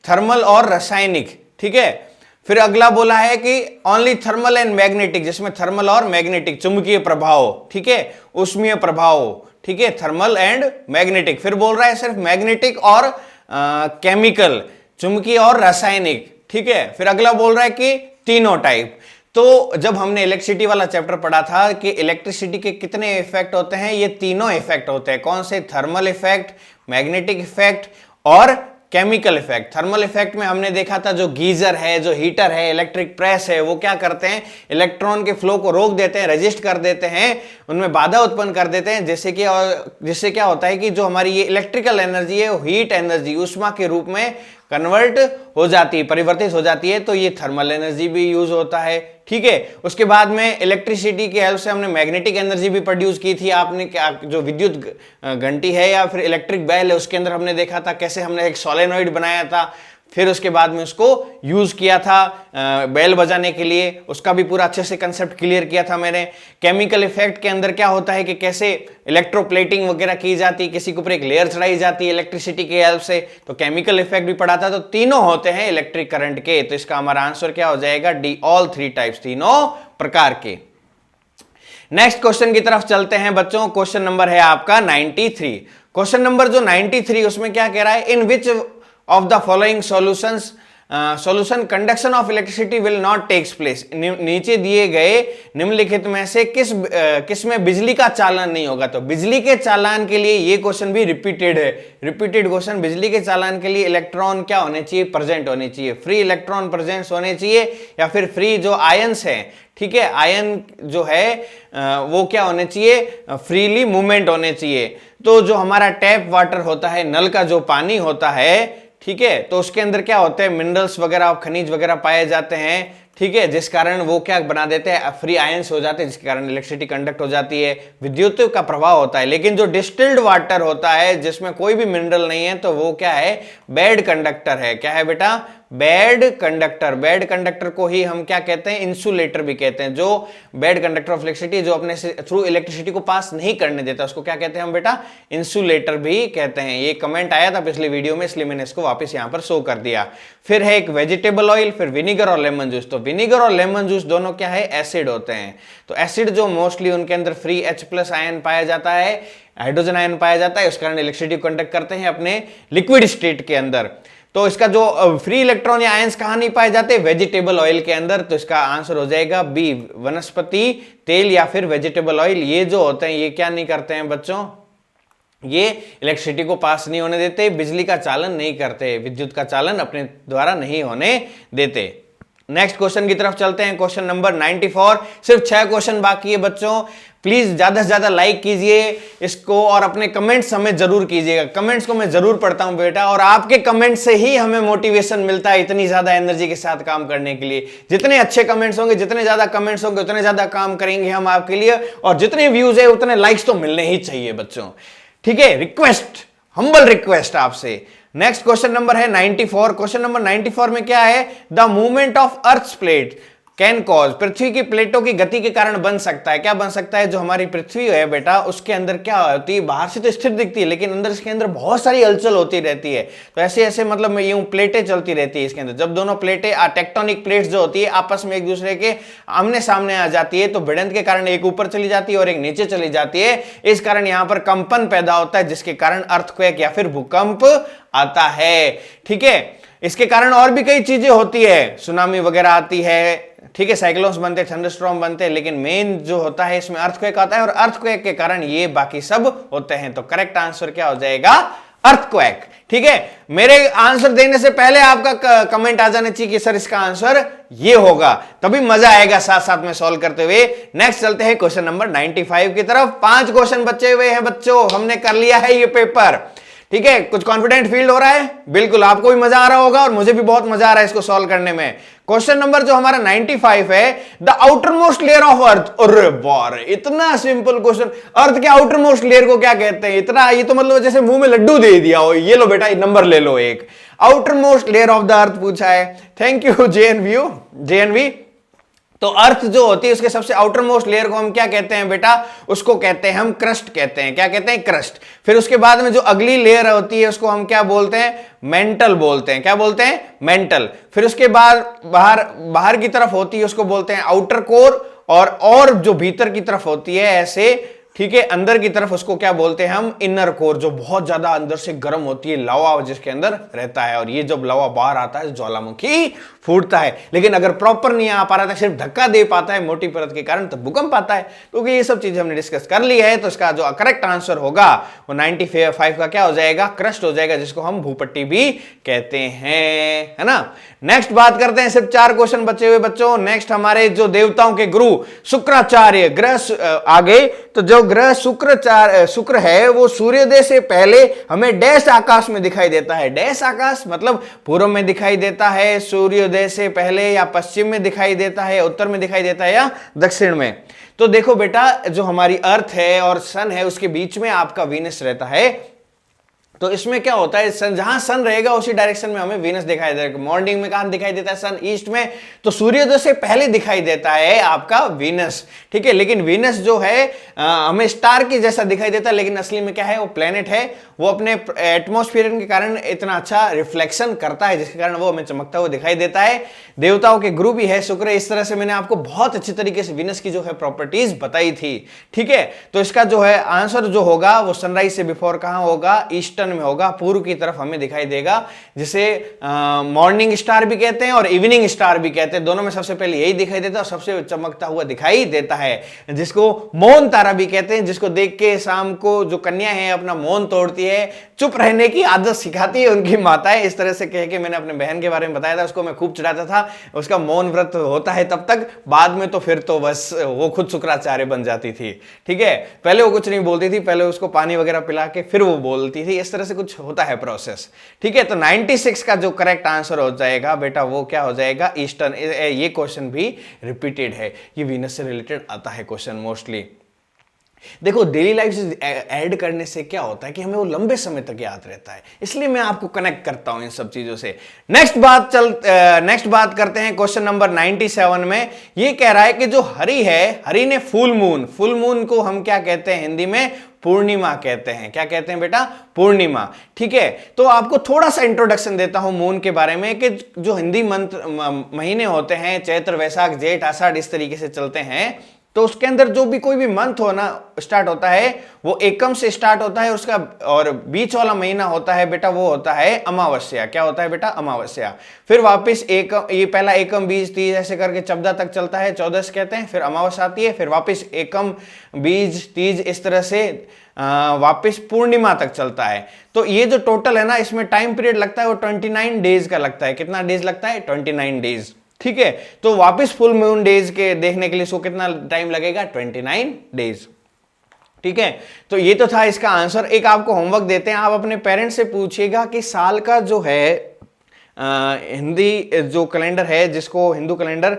थर्मल और रासायनिक। ठीक है, फिर अगला बोला है कि ओनली थर्मल एंड मैग्नेटिक, जिसमें थर्मल और मैग्नेटिक चुंबकीय प्रभाव, ठीक है, उष्मीय प्रभाव, ठीक है, थर्मल एंड मैग्नेटिक। फिर बोल रहा है सिर्फ मैग्नेटिक और केमिकल, चुंबकीय और रासायनिक। ठीक है, फिर अगला बोल रहा है कि तीनों टाइप। तो जब हमने इलेक्ट्रिसिटी वाला चैप्टर पढ़ा था कि इलेक्ट्रिसिटी के कितने इफेक्ट होते हैं, ये तीनों इफेक्ट होते हैं। कौन से, थर्मल इफेक्ट, मैग्नेटिक इफेक्ट और केमिकल इफेक्ट। थर्मल इफेक्ट में हमने देखा था जो गीजर है, जो हीटर है, इलेक्ट्रिक प्रेस है, वो क्या करते हैं, इलेक्ट्रॉन के फ्लो को रोक देते हैं, रेजिस्ट कर देते हैं, उनमें बाधा उत्पन्न कर देते हैं, जिससे क्या होता है कि जो हमारी ये इलेक्ट्रिकल एनर्जी है वो हीट एनर्जी, ऊष्मा के रूप में कन्वर्ट हो जाती है, परिवर्तित हो जाती है। तो ये थर्मल एनर्जी भी यूज होता है। ठीक है, उसके बाद में इलेक्ट्रिसिटी की हेल्प से हमने मैग्नेटिक एनर्जी भी प्रोड्यूस की थी। आपने क्या, जो विद्युत घंटी है या फिर इलेक्ट्रिक बैल है, उसके अंदर हमने देखा था कैसे हमने एक सोलेनॉइड बनाया था, फिर उसके बाद में उसको यूज किया था बेल बजाने के लिए, उसका भी पूरा अच्छे से कंसेप्ट क्लियर किया था मैंने। केमिकल इफेक्ट के अंदर क्या होता है कि कैसे इलेक्ट्रोप्लेटिंग वगैरह की जाती है, किसी के ऊपर एक लेयर चढ़ाई जाती है इलेक्ट्रिसिटी की हेल्प से, तो केमिकल इफेक्ट भी पढ़ा था। तो तीनों होते हैं इलेक्ट्रिक करंट के। तो इसका हमारा आंसर क्या हो जाएगा, डी, ऑल थ्री टाइप्स, तीनों प्रकार के। नेक्स्ट क्वेश्चन की तरफ चलते हैं बच्चों। क्वेश्चन नंबर है आपका 93। क्वेश्चन नंबर जो 93 उसमें क्या कह रहा है, इन विच of the following solution conduction of electricity will not takes place। नीचे दिए गए निम्नलिखित में से किस में बिजली का चालन नहीं होगा। तो बिजली के चालन के लिए ये क्वेश्चन भी रिपीटेड है, रिपीटेड क्वेश्चन। बिजली के चालन के लिए इलेक्ट्रॉन क्या होने चाहिए, प्रेजेंट होने चाहिए, फ्री इलेक्ट्रॉन प्रेजेंस होने चाहिए, या फिर फ्री जो आयंस है, ठीक है, आयन जो है वो क्या होने चाहिए, फ्रीली मूवमेंट होने चाहिए। तो जो हमारा टैप वाटर होता है, नल का जो पानी होता है, ठीक है, तो उसके अंदर क्या होते हैं, मिनरल्स वगैरह, खनिज वगैरह पाए जाते हैं। ठीक है, जिस कारण वो क्या बना देते हैं, फ्री आयंस हो जाते हैं, जिसके कारण इलेक्ट्रिसिटी कंडक्ट हो जाती है, विद्युत का प्रभाव होता है। लेकिन जो डिस्टिल्ड वाटर होता है जिसमें कोई भी मिनरल नहीं है, तो वो क्या है, बैड कंडक्टर है। क्या है बेटा, बैड कंडक्टर। बैड कंडक्टर को ही हम क्या कहते हैं, इंसुलेटर भी कहते हैं। जो बैड कंडक्टर ऑफ इलेक्ट्रिसिटी, जो अपने थ्रू इलेक्ट्रिसिटी को पास नहीं करने देता, उसको क्या कहते हैं हम बेटा, इंसुलेटर भी कहते हैं। ये कमेंट आया था पिछली वीडियो में, इसलिए मैंने इसको वापस यहां पर शो कर दिया। फिर है एक वेजिटेबल ऑयल, फिर विनीगर और लेमन जूस। तो विनीगर और लेमन जूस दोनों क्या है, एसिड होते हैं। तो एसिड जो मोस्टली उनके अंदर फ्री H+ आयन पाया जाता है, हाइड्रोजन आयन पाया जाता है, उस कारण इलेक्ट्रिसिटी कंडक्ट करते हैं अपने लिक्विड स्टेट के अंदर। तो इसका जो फ्री इलेक्ट्रॉन या आयंस कहां नहीं पाए जाते, वेजिटेबल ऑयल के अंदर। तो इसका आंसर हो जाएगा बी, वनस्पति तेल या फिर वेजिटेबल ऑयल। ये जो होते हैं ये क्या नहीं करते हैं बच्चों, ये इलेक्ट्रिसिटी को पास नहीं होने देते, बिजली का चालन नहीं करते, विद्युत का चालन अपने द्वारा नहीं होने देते। नेक्स्ट क्वेश्चन की तरफ चलते हैं, क्वेश्चन नंबर 94। सिर्फ 6 क्वेश्चन बाकी है बच्चों। प्लीज ज्यादा से ज्यादा लाइक कीजिए इसको और अपने कमेंट्स हमें जरूर कीजिएगा। कमेंट्स को मैं जरूर पढ़ता हूं बेटा, और आपके कमेंट से ही हमें मोटिवेशन मिलता है इतनी ज्यादा एनर्जी के साथ काम करने के लिए। जितने अच्छे कमेंट्स होंगे, जितने ज्यादा कमेंट्स होंगे, उतने ज्यादा काम करेंगे हम आपके लिए, और जितने व्यूज है उतने लाइक्स तो मिलने ही चाहिए बच्चों। ठीक है, रिक्वेस्ट, हम्बल रिक्वेस्ट आपसे। नेक्स्ट क्वेश्चन नंबर है 94। क्वेश्चन नंबर 94 में क्या है? The movement of earth plate can cause, पृथ्वी की प्लेटों की गति के कारण बन सकता है। क्या बन सकता है? जो हमारी पृथ्वी है बेटा, उसके अंदर क्या होती है, बाहर से तो स्थिर दिखती है लेकिन अंदर इसके अंदर बहुत सारी हलचल होती रहती है। तो ऐसे ऐसे मतलब यूं प्लेटें चलती रहती है इसके अंदर। जब दोनों प्लेटें, टेक्टोनिक प्लेट्स जो होती है, आपस में एक दूसरे के आमने सामने आ जाती है, तो भिड़ंत के कारण एक ऊपर चली जाती है और एक नीचे चली जाती है। इस कारण यहां पर कंपन पैदा होता है, जिसके कारण अर्थक्वेक या फिर भूकंप आता है। ठीक है, इसके कारण और भी कई चीजें होती है, सुनामी वगैरह आती है। ठीक है, साइक्लोन्स बनते हैं, थंडरस्टॉर्म बनते हैं, लेकिन मेन जो होता है इसमें अर्थक्वेक आता है, और अर्थक्वेक के कारण ये बाकी सब होते हैं। तो करेक्ट आंसर क्या हो जाएगा? अर्थक्वेक। ठीक है, मेरे आंसर देने से पहले आपका कमेंट आ जाना चाहिए कि सर इसका आंसर ये होगा, तभी मजा आएगा साथ साथ में सॉल्व करते हुए। नेक्स्ट चलते हैं क्वेश्चन नंबर 95 की तरफ। 5 क्वेश्चन बचे हुए हैं बच्चों, हमने कर लिया है ये पेपर। ठीक है, कुछ कॉन्फिडेंट फील हो रहा है? बिल्कुल, आपको भी मजा आ रहा होगा और मुझे भी बहुत मजा आ रहा है इसको सॉल्व करने में। क्वेश्चन नंबर जो हमारा 95 है, the outer most layer of earth. अरे बार, इतना सिंपल क्वेश्चन। अर्थ के आउटर मोस्ट लेयर को क्या कहते हैं? इतना, ये तो मतलब जैसे मुंह में लड्डू दे दिया हो। ये लो बेटा, नंबर ले लो एक। Outer most layer of the earth पूछा है। Thank you JNV. तो अर्थ जो होती है उसके सबसे आउटर मोस्ट लेयर को हम क्या कहते हैं बेटा? उसको कहते हैं हम क्रस्ट कहते हैं। क्या कहते हैं? क्रस्ट। फिर उसके बाद में जो अगली लेयर होती है उसको हम क्या बोलते हैं? मेंटल बोलते हैं। क्या बोलते हैं? मेंटल। फिर उसके बाद बाहर की तरफ होती है उसको बोलते हैं आउटर कोर, और जो भीतर की तरफ होती है ऐसे, ठीक है, अंदर की तरफ उसको क्या बोलते हैं हम? इनर कोर, जो बहुत ज्यादा अंदर से गर्म होती है, लावा जिसके अंदर रहता है। और ये जब लावा बाहर आता है ज्वालामुखी फूटता है, लेकिन अगर प्रॉपर नहीं आ पा रहा था, सिर्फ धक्का दे पाता है मोटी परत के कारण, तो भूकंप आता है। तो ये सब चीजें हमने डिस्कस कर ली है। तो इसका जो करेक्ट आंसर होगा वो 95 का क्या हो जाएगा? क्रस्ट हो जाएगा, जिसको हम भूपट्टी भी कहते हैं, है ना। नेक्स्ट बात करते हैं, सिर्फ 4 क्वेश्चन बचे हुए बच्चों। नेक्स्ट हमारे जो देवताओं के गुरु शुक्राचार्य, ग्रह आगे, तो जो ग्रह शुक्र है वो सूर्योदय से पहले हमें डैश आकाश में दिखाई देता है। डैश आकाश मतलब पूर्व में दिखाई देता है, सूर्योदय से पहले, या पश्चिम में दिखाई देता है, उत्तर में दिखाई देता है, या दक्षिण में। तो देखो बेटा, जो हमारी अर्थ है और सन है उसके बीच में आपका वीनस रहता है। तो इसमें क्या होता है, सन जहां सन रहेगा उसी डायरेक्शन में हमें वीनस दिखाई देगा। मॉर्निंग में कहां दिखाई देता है सन? ईस्ट में। तो सूर्योदय से पहले दिखाई देता है आपका वीनस। ठीक है, लेकिन वीनस जो है हमें स्टार की जैसा दिखाई देता है, लेकिन असली में क्या है? वो प्लेनेट है। वो अपने एटमॉस्फेयर के कारण इतना अच्छा रिफ्लेक्शन करता है, जिसके कारण वो हमें चमकता हुआ दिखाई देता है। देवताओं के गुरु भी है शुक्र। इस तरह से मैंने आपको बहुत अच्छी तरीके से वीनस की जो है प्रॉपर्टीज बताई थी। ठीक है, तो इसका जो है आंसर जो होगा वो सनराइज से बिफोर कहां होगा? ईस्टर्न में होगा, पूर्व की तरफ हमें दिखाई देगा, जिसे मॉर्निंग स्टार भी कहते हैं और इवनिंग स्टार भी कहते हैं। दोनों में सबसे पहले यही दिखाई देता है और सबसे चमकता हुआ दिखाई देता है, जिसको मौन तारा भी कहते हैं, जिसको देख के शाम को जो कन्या है अपना मौन तोड़ती है, चुप रहने की आदत सिखाती है उनकी माताएं। इस तरह से कह के मैंने अपने बहन के बारे में बताया था, उसको मैं खूब चिढ़ाता था। उसका मौन व्रत होता है तब तक, बाद में तो फिर तो बस वो खुद शुक्राचार्य बन जाती थी। ठीक है, पहले वो कुछ नहीं बोलती थी, पहले उसको पानी वगैरह पिला के फिर वो बोलती थी। इस तरह से कुछ होता है प्रोसेस। ठीक है, तो 96 का जो करेक्ट आंसर हो जाएगा बेटा वो क्या हो जाएगा? ईस्टर्न। ये क्वेश्चन भी रिपीटेड है, ये वीनस से रिलेटेड आता है क्वेश्चन मोस्टली। देखो, डेली लाइफ से ऐड करने से क्या होता है कि हमें वो लंबे समय तक याद रहता है, इसलिए मैं आपको कनेक्ट करता हूं इन सब चीजों से। नेक्स्ट बात करते हैं क्वेश्चन नंबर 97 में। ये कह रहा है कि जो हरि है, हरि ने फुल मून को हम क्या कहते हैं हिंदी में? पूर्णिमा कहते हैं। क्या कहते हैं बेटा? पूर्णिमा। ठीक है, तो आपको थोड़ा सा इंट्रोडक्शन देता हूं मून के बारे में, कि जो हिंदी महीने होते हैं, चैत्र, वैशाख, जेठ, आषाढ़, इस तरीके से चलते हैं। तो उसके अंदर जो भी कोई भी मंथ होना स्टार्ट होता है वो एकम से स्टार्ट होता है उसका, और बीच वाला महीना होता है बेटा वो होता है अमावस्या। क्या होता है बेटा? अमावस्या। फिर वापस एकम, ये पहला एकम बीज तीज ऐसे करके 14 तक चलता है, 14 कहते हैं, फिर अमावस्या आती है, फिर वापस एकम बीज तीज इस तरह से वापस पूर्णिमा तक चलता है। तो ये जो टोटल है ना, इसमें टाइम पीरियड लगता है वो 29 डेज का लगता है। कितना डेज लगता है? 29 डेज। ठीक है, तो वापस फुल मून डेज के देखने के लिए इसको कितना टाइम लगेगा? 29 डेज। ठीक है, तो ये तो था इसका आंसर। एक आपको होमवर्क देते हैं, आप अपने पेरेंट्स से पूछिएगा कि साल का जो है हिंदी जो कैलेंडर है, जिसको हिंदू कैलेंडर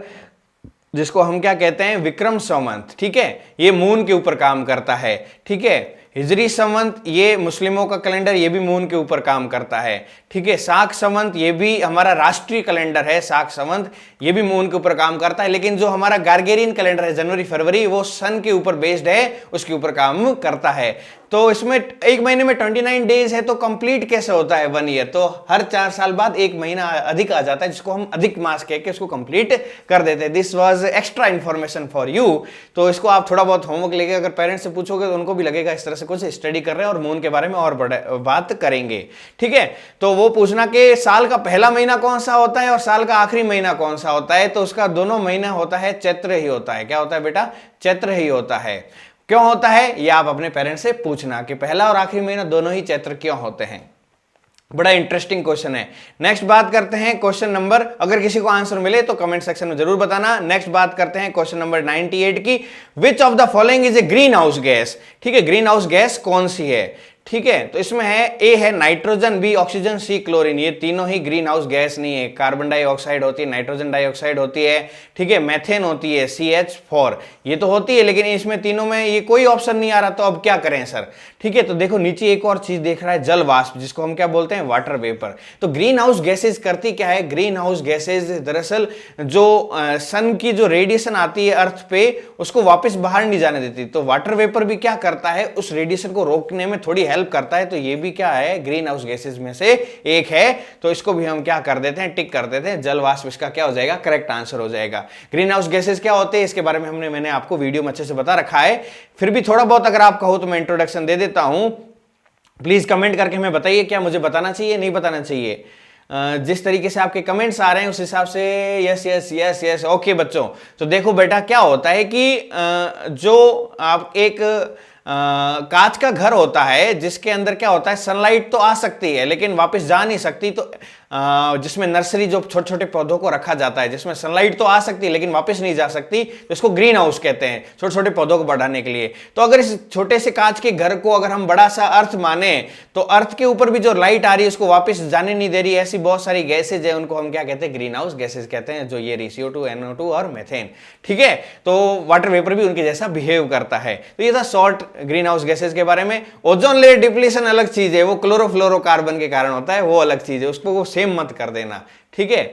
जिसको हम क्या कहते हैं? विक्रम संवत। ठीक है, ये मून के ऊपर काम करता है। ठीक है, हिजरी संवत ये मुस्लिमों का कैलेंडर, ये भी मून के ऊपर काम करता है। ठीक है, साख संवत ये भी हमारा राष्ट्रीय कैलेंडर है, साख संवत ये भी मून के ऊपर काम करता है। लेकिन जो हमारा गार्गेरियन कैलेंडर है जनवरी फरवरी, वो सन के ऊपर बेस्ड है, उसके ऊपर काम करता है। तो इसमें एक महीने में 29 डेज है, तो कंप्लीट कैसे होता है 1 ईयर? तो हर 4 साल बाद एक महीना अधिक आ जाता है, जिसको हम अधिक मास कह के उसको कंप्लीट कर देते हैं। This was extra information for you. तो इसको आप थोड़ा बहुत होमवर्क लेके अगर पेरेंट्स से पूछोगे तो उनको भी लगेगा इस तरह से कुछ स्टडी कर रहे हैं और मून के बारे में और बात करेंगे। ठीक है, तो वो पूछना कि साल का पहला महीना कौन सा होता है और साल का आखिरी महीना कौन सा होता है? तो उसका दोनों महीना होता है चैत्र ही होता है। क्या होता है बेटा? चैत्र ही होता है। क्यों होता है ये आप अपने पेरेंट्स से पूछना कि पहला और आखिरी महीना दोनों ही चैत्र क्यों होते हैं। बड़ा इंटरेस्टिंग क्वेश्चन है। नेक्स्ट बात करते हैं क्वेश्चन नंबर, अगर किसी को आंसर मिले तो कमेंट सेक्शन में जरूर बताना। नेक्स्ट बात करते हैं क्वेश्चन नंबर 98 की। विच of the following is a green house gas? ठीक है, ग्रीन हाउस गैस कौन सी है? ठीक है, तो इसमें है ए है नाइट्रोजन, बी ऑक्सीजन, सी क्लोरीन। ये तीनों ही ग्रीन हाउस गैस नहीं है। कार्बन डाइऑक्साइड होती है, नाइट्रोजन डाइऑक्साइड होती है, ठीक है, मेथेन होती है, CH4 ये तो होती है, लेकिन इसमें तीनों में ये कोई ऑप्शन नहीं आ रहा। तो अब क्या करें सर? ठीक है, तो देखो नीचे एक और चीज देख रहा है, जल वाष्प, जिसको हम क्या बोलते हैं? Water vapour. तो ग्रीन हाउस गैसेज करती क्या है? ग्रीन हाउस गैसेज दरअसल जो सन की जो रेडिएशन आती है अर्थ पे, उसको वापस बाहर नहीं जाने देती। तो वाटर वेपर भी क्या करता है? उस रेडिएशन को रोकने में थोड़ी हेल्प करता है। तो ये भी क्या है? ग्रीन हाउस गैसेज में से एक है। तो इसको भी हम क्या कर देते हैं? टिक कर देते हैं। जल वाष्प इसका क्या हो जाएगा? करेक्ट आंसर हो जाएगा। ग्रीन हाउस गैसेज क्या होते हैं इसके बारे में मैंने आपको वीडियो में अच्छे से बता रखा है। फिर भी थोड़ा बहुत अगर आप कहो तो मैं इंट्रोडक्शन दे देता हूं। प्लीज कमेंट करके हमें बताइए क्या मुझे बताना चाहिए, नहीं बताना चाहिए। जिस तरीके से आपके कमेंट्स आ रहे हैं उस हिसाब से yes yes yes yes. Okay बच्चों, तो देखो बेटा क्या होता है कि जो आप एक कांच का घर होता है जिसके अंदर क्या होता है? सनलाइट तो आ सकती है लेकिन वापस जा नहीं सकती। तो जिसमें नर्सरी जो छोटे छोटे पौधों को रखा जाता है, जिसमें सनलाइट तो आ सकती है लेकिन वापस नहीं जा सकती, तो इसको ग्रीन हाउस कहते हैं, छोटे छोटे पौधों को बढ़ाने के लिए। तो अगर इस छोटे से कांच के घर को अगर हम बड़ा सा अर्थ माने, तो अर्थ के ऊपर भी जो लाइट आ रही है उसको वापस जाने नहीं दे रही। ऐसी बहुत सारी गैसेज है, उनको हम क्या कहते हैं? ग्रीन हाउस गैसेज कहते हैं, जो ये CO2, NO2 और मेथेन। ठीक है, तो वाटर वेपर भी उनके जैसा बिहेव करता है। तो ये था शॉर्ट ग्रीन हाउस गैसेज के बारे में। ओजोन लेयर डिप्लीशन अलग चीज है, वो क्लोरोफ्लोरोकार्बन के कारण होता है, वो अलग चीज है, उसको वो सेम मत कर देना। ठीक है,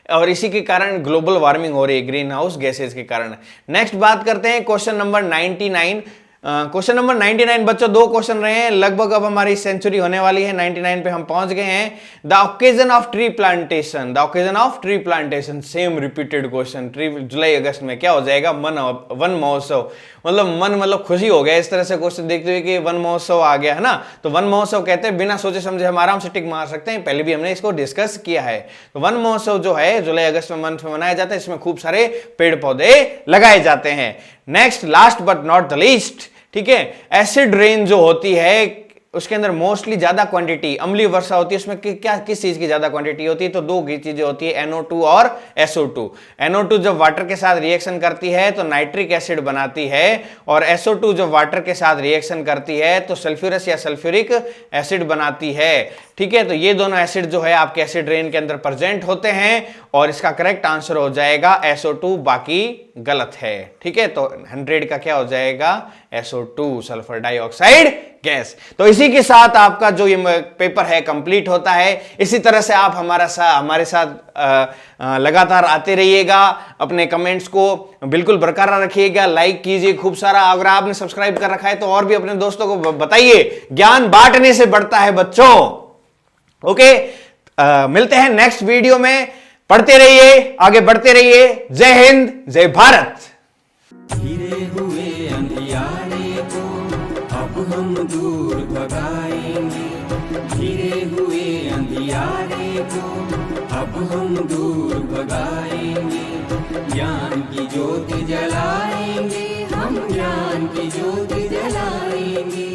और इसी के कारण ग्लोबल वार्मिंग हो रही है ग्रीन हाउस गैसेज के कारण। नेक्स्ट बात करते हैं क्वेश्चन नंबर 99। क्वेश्चन नंबर 99 बच्चों 2 क्वेश्चन रहे हैं, लगभग अब हमारी सेंचुरी होने वाली है, 99 पे हम पहुंच गए हैं। The occasion of tree plantation, the occasion of tree plantation, same repeated question. जुलाई अगस्त में क्या हो जाएगा? वन महोत्सव। मतलब खुशी हो गया इस तरह से क्वेश्चन देखते हुए कि वन महोत्सव आ गया है ना। तो वन महोत्सव कहते हैं, बिना सोचे समझे हम आराम से टिक मार सकते हैं, पहले भी हमने इसको डिस्कस किया है। तो वन महोत्सव जो है जुलाई अगस्त में मंथ में मनाया जाता है, इसमें खूब सारे पेड़ पौधे लगाए जाते हैं। Next, last but not the least, ठीक है, एसिड रेन जो होती है उसके अंदर मोस्टली ज्यादा क्वांटिटी अम्लीय वर्षा होती है। उसमें क्या किस चीज की ज्यादा क्वांटिटी होती है? तो 2 चीजें होती है, NO2 और SO2। NO2 जब वाटर के साथ रिएक्शन करती है तो नाइट्रिक एसिड बनाती है, और SO2 जब वाटर के साथ रिएक्शन करती है तो सल्फ्यूरस या सल्फ्यूरिक एसिड बनाती है। ठीक है, तो ये दोनों एसिड जो है आपके एसिड रेन के अंदर प्रेजेंट होते हैं, और इसका करेक्ट आंसर हो जाएगा SO2, बाकी गलत है। ठीक है, तो 100 का क्या हो जाएगा? SO2, sulphur dioxide gas. तो इसी के साथ आपका जो ये पेपर है कंप्लीट होता है। इसी तरह से आप हमारे साथ लगातार आते रहिएगा, अपने कमेंट्स को बिल्कुल बरकरार रखिएगा, लाइक कीजिए खूब सारा। अगर आपने सब्सक्राइब कर रखा है तो और भी अपने दोस्तों को बताइए, ज्ञान बांटने से बढ़ता है बच्चों। ओके, मिलते हैं नेक्स्ट वीडियो में। पढ़ते रहिए, आगे बढ़ते रहिए। जय हिंद, जय भारत। घिरे हुए अंधियारे को अब हम दूर भगाएंगे, घिरे हुए अंधियारे को अब हम दूर भगाएंगे, ज्ञान की ज्योति जलाएंगे, हम ज्ञान की ज्योति जलाएंगे।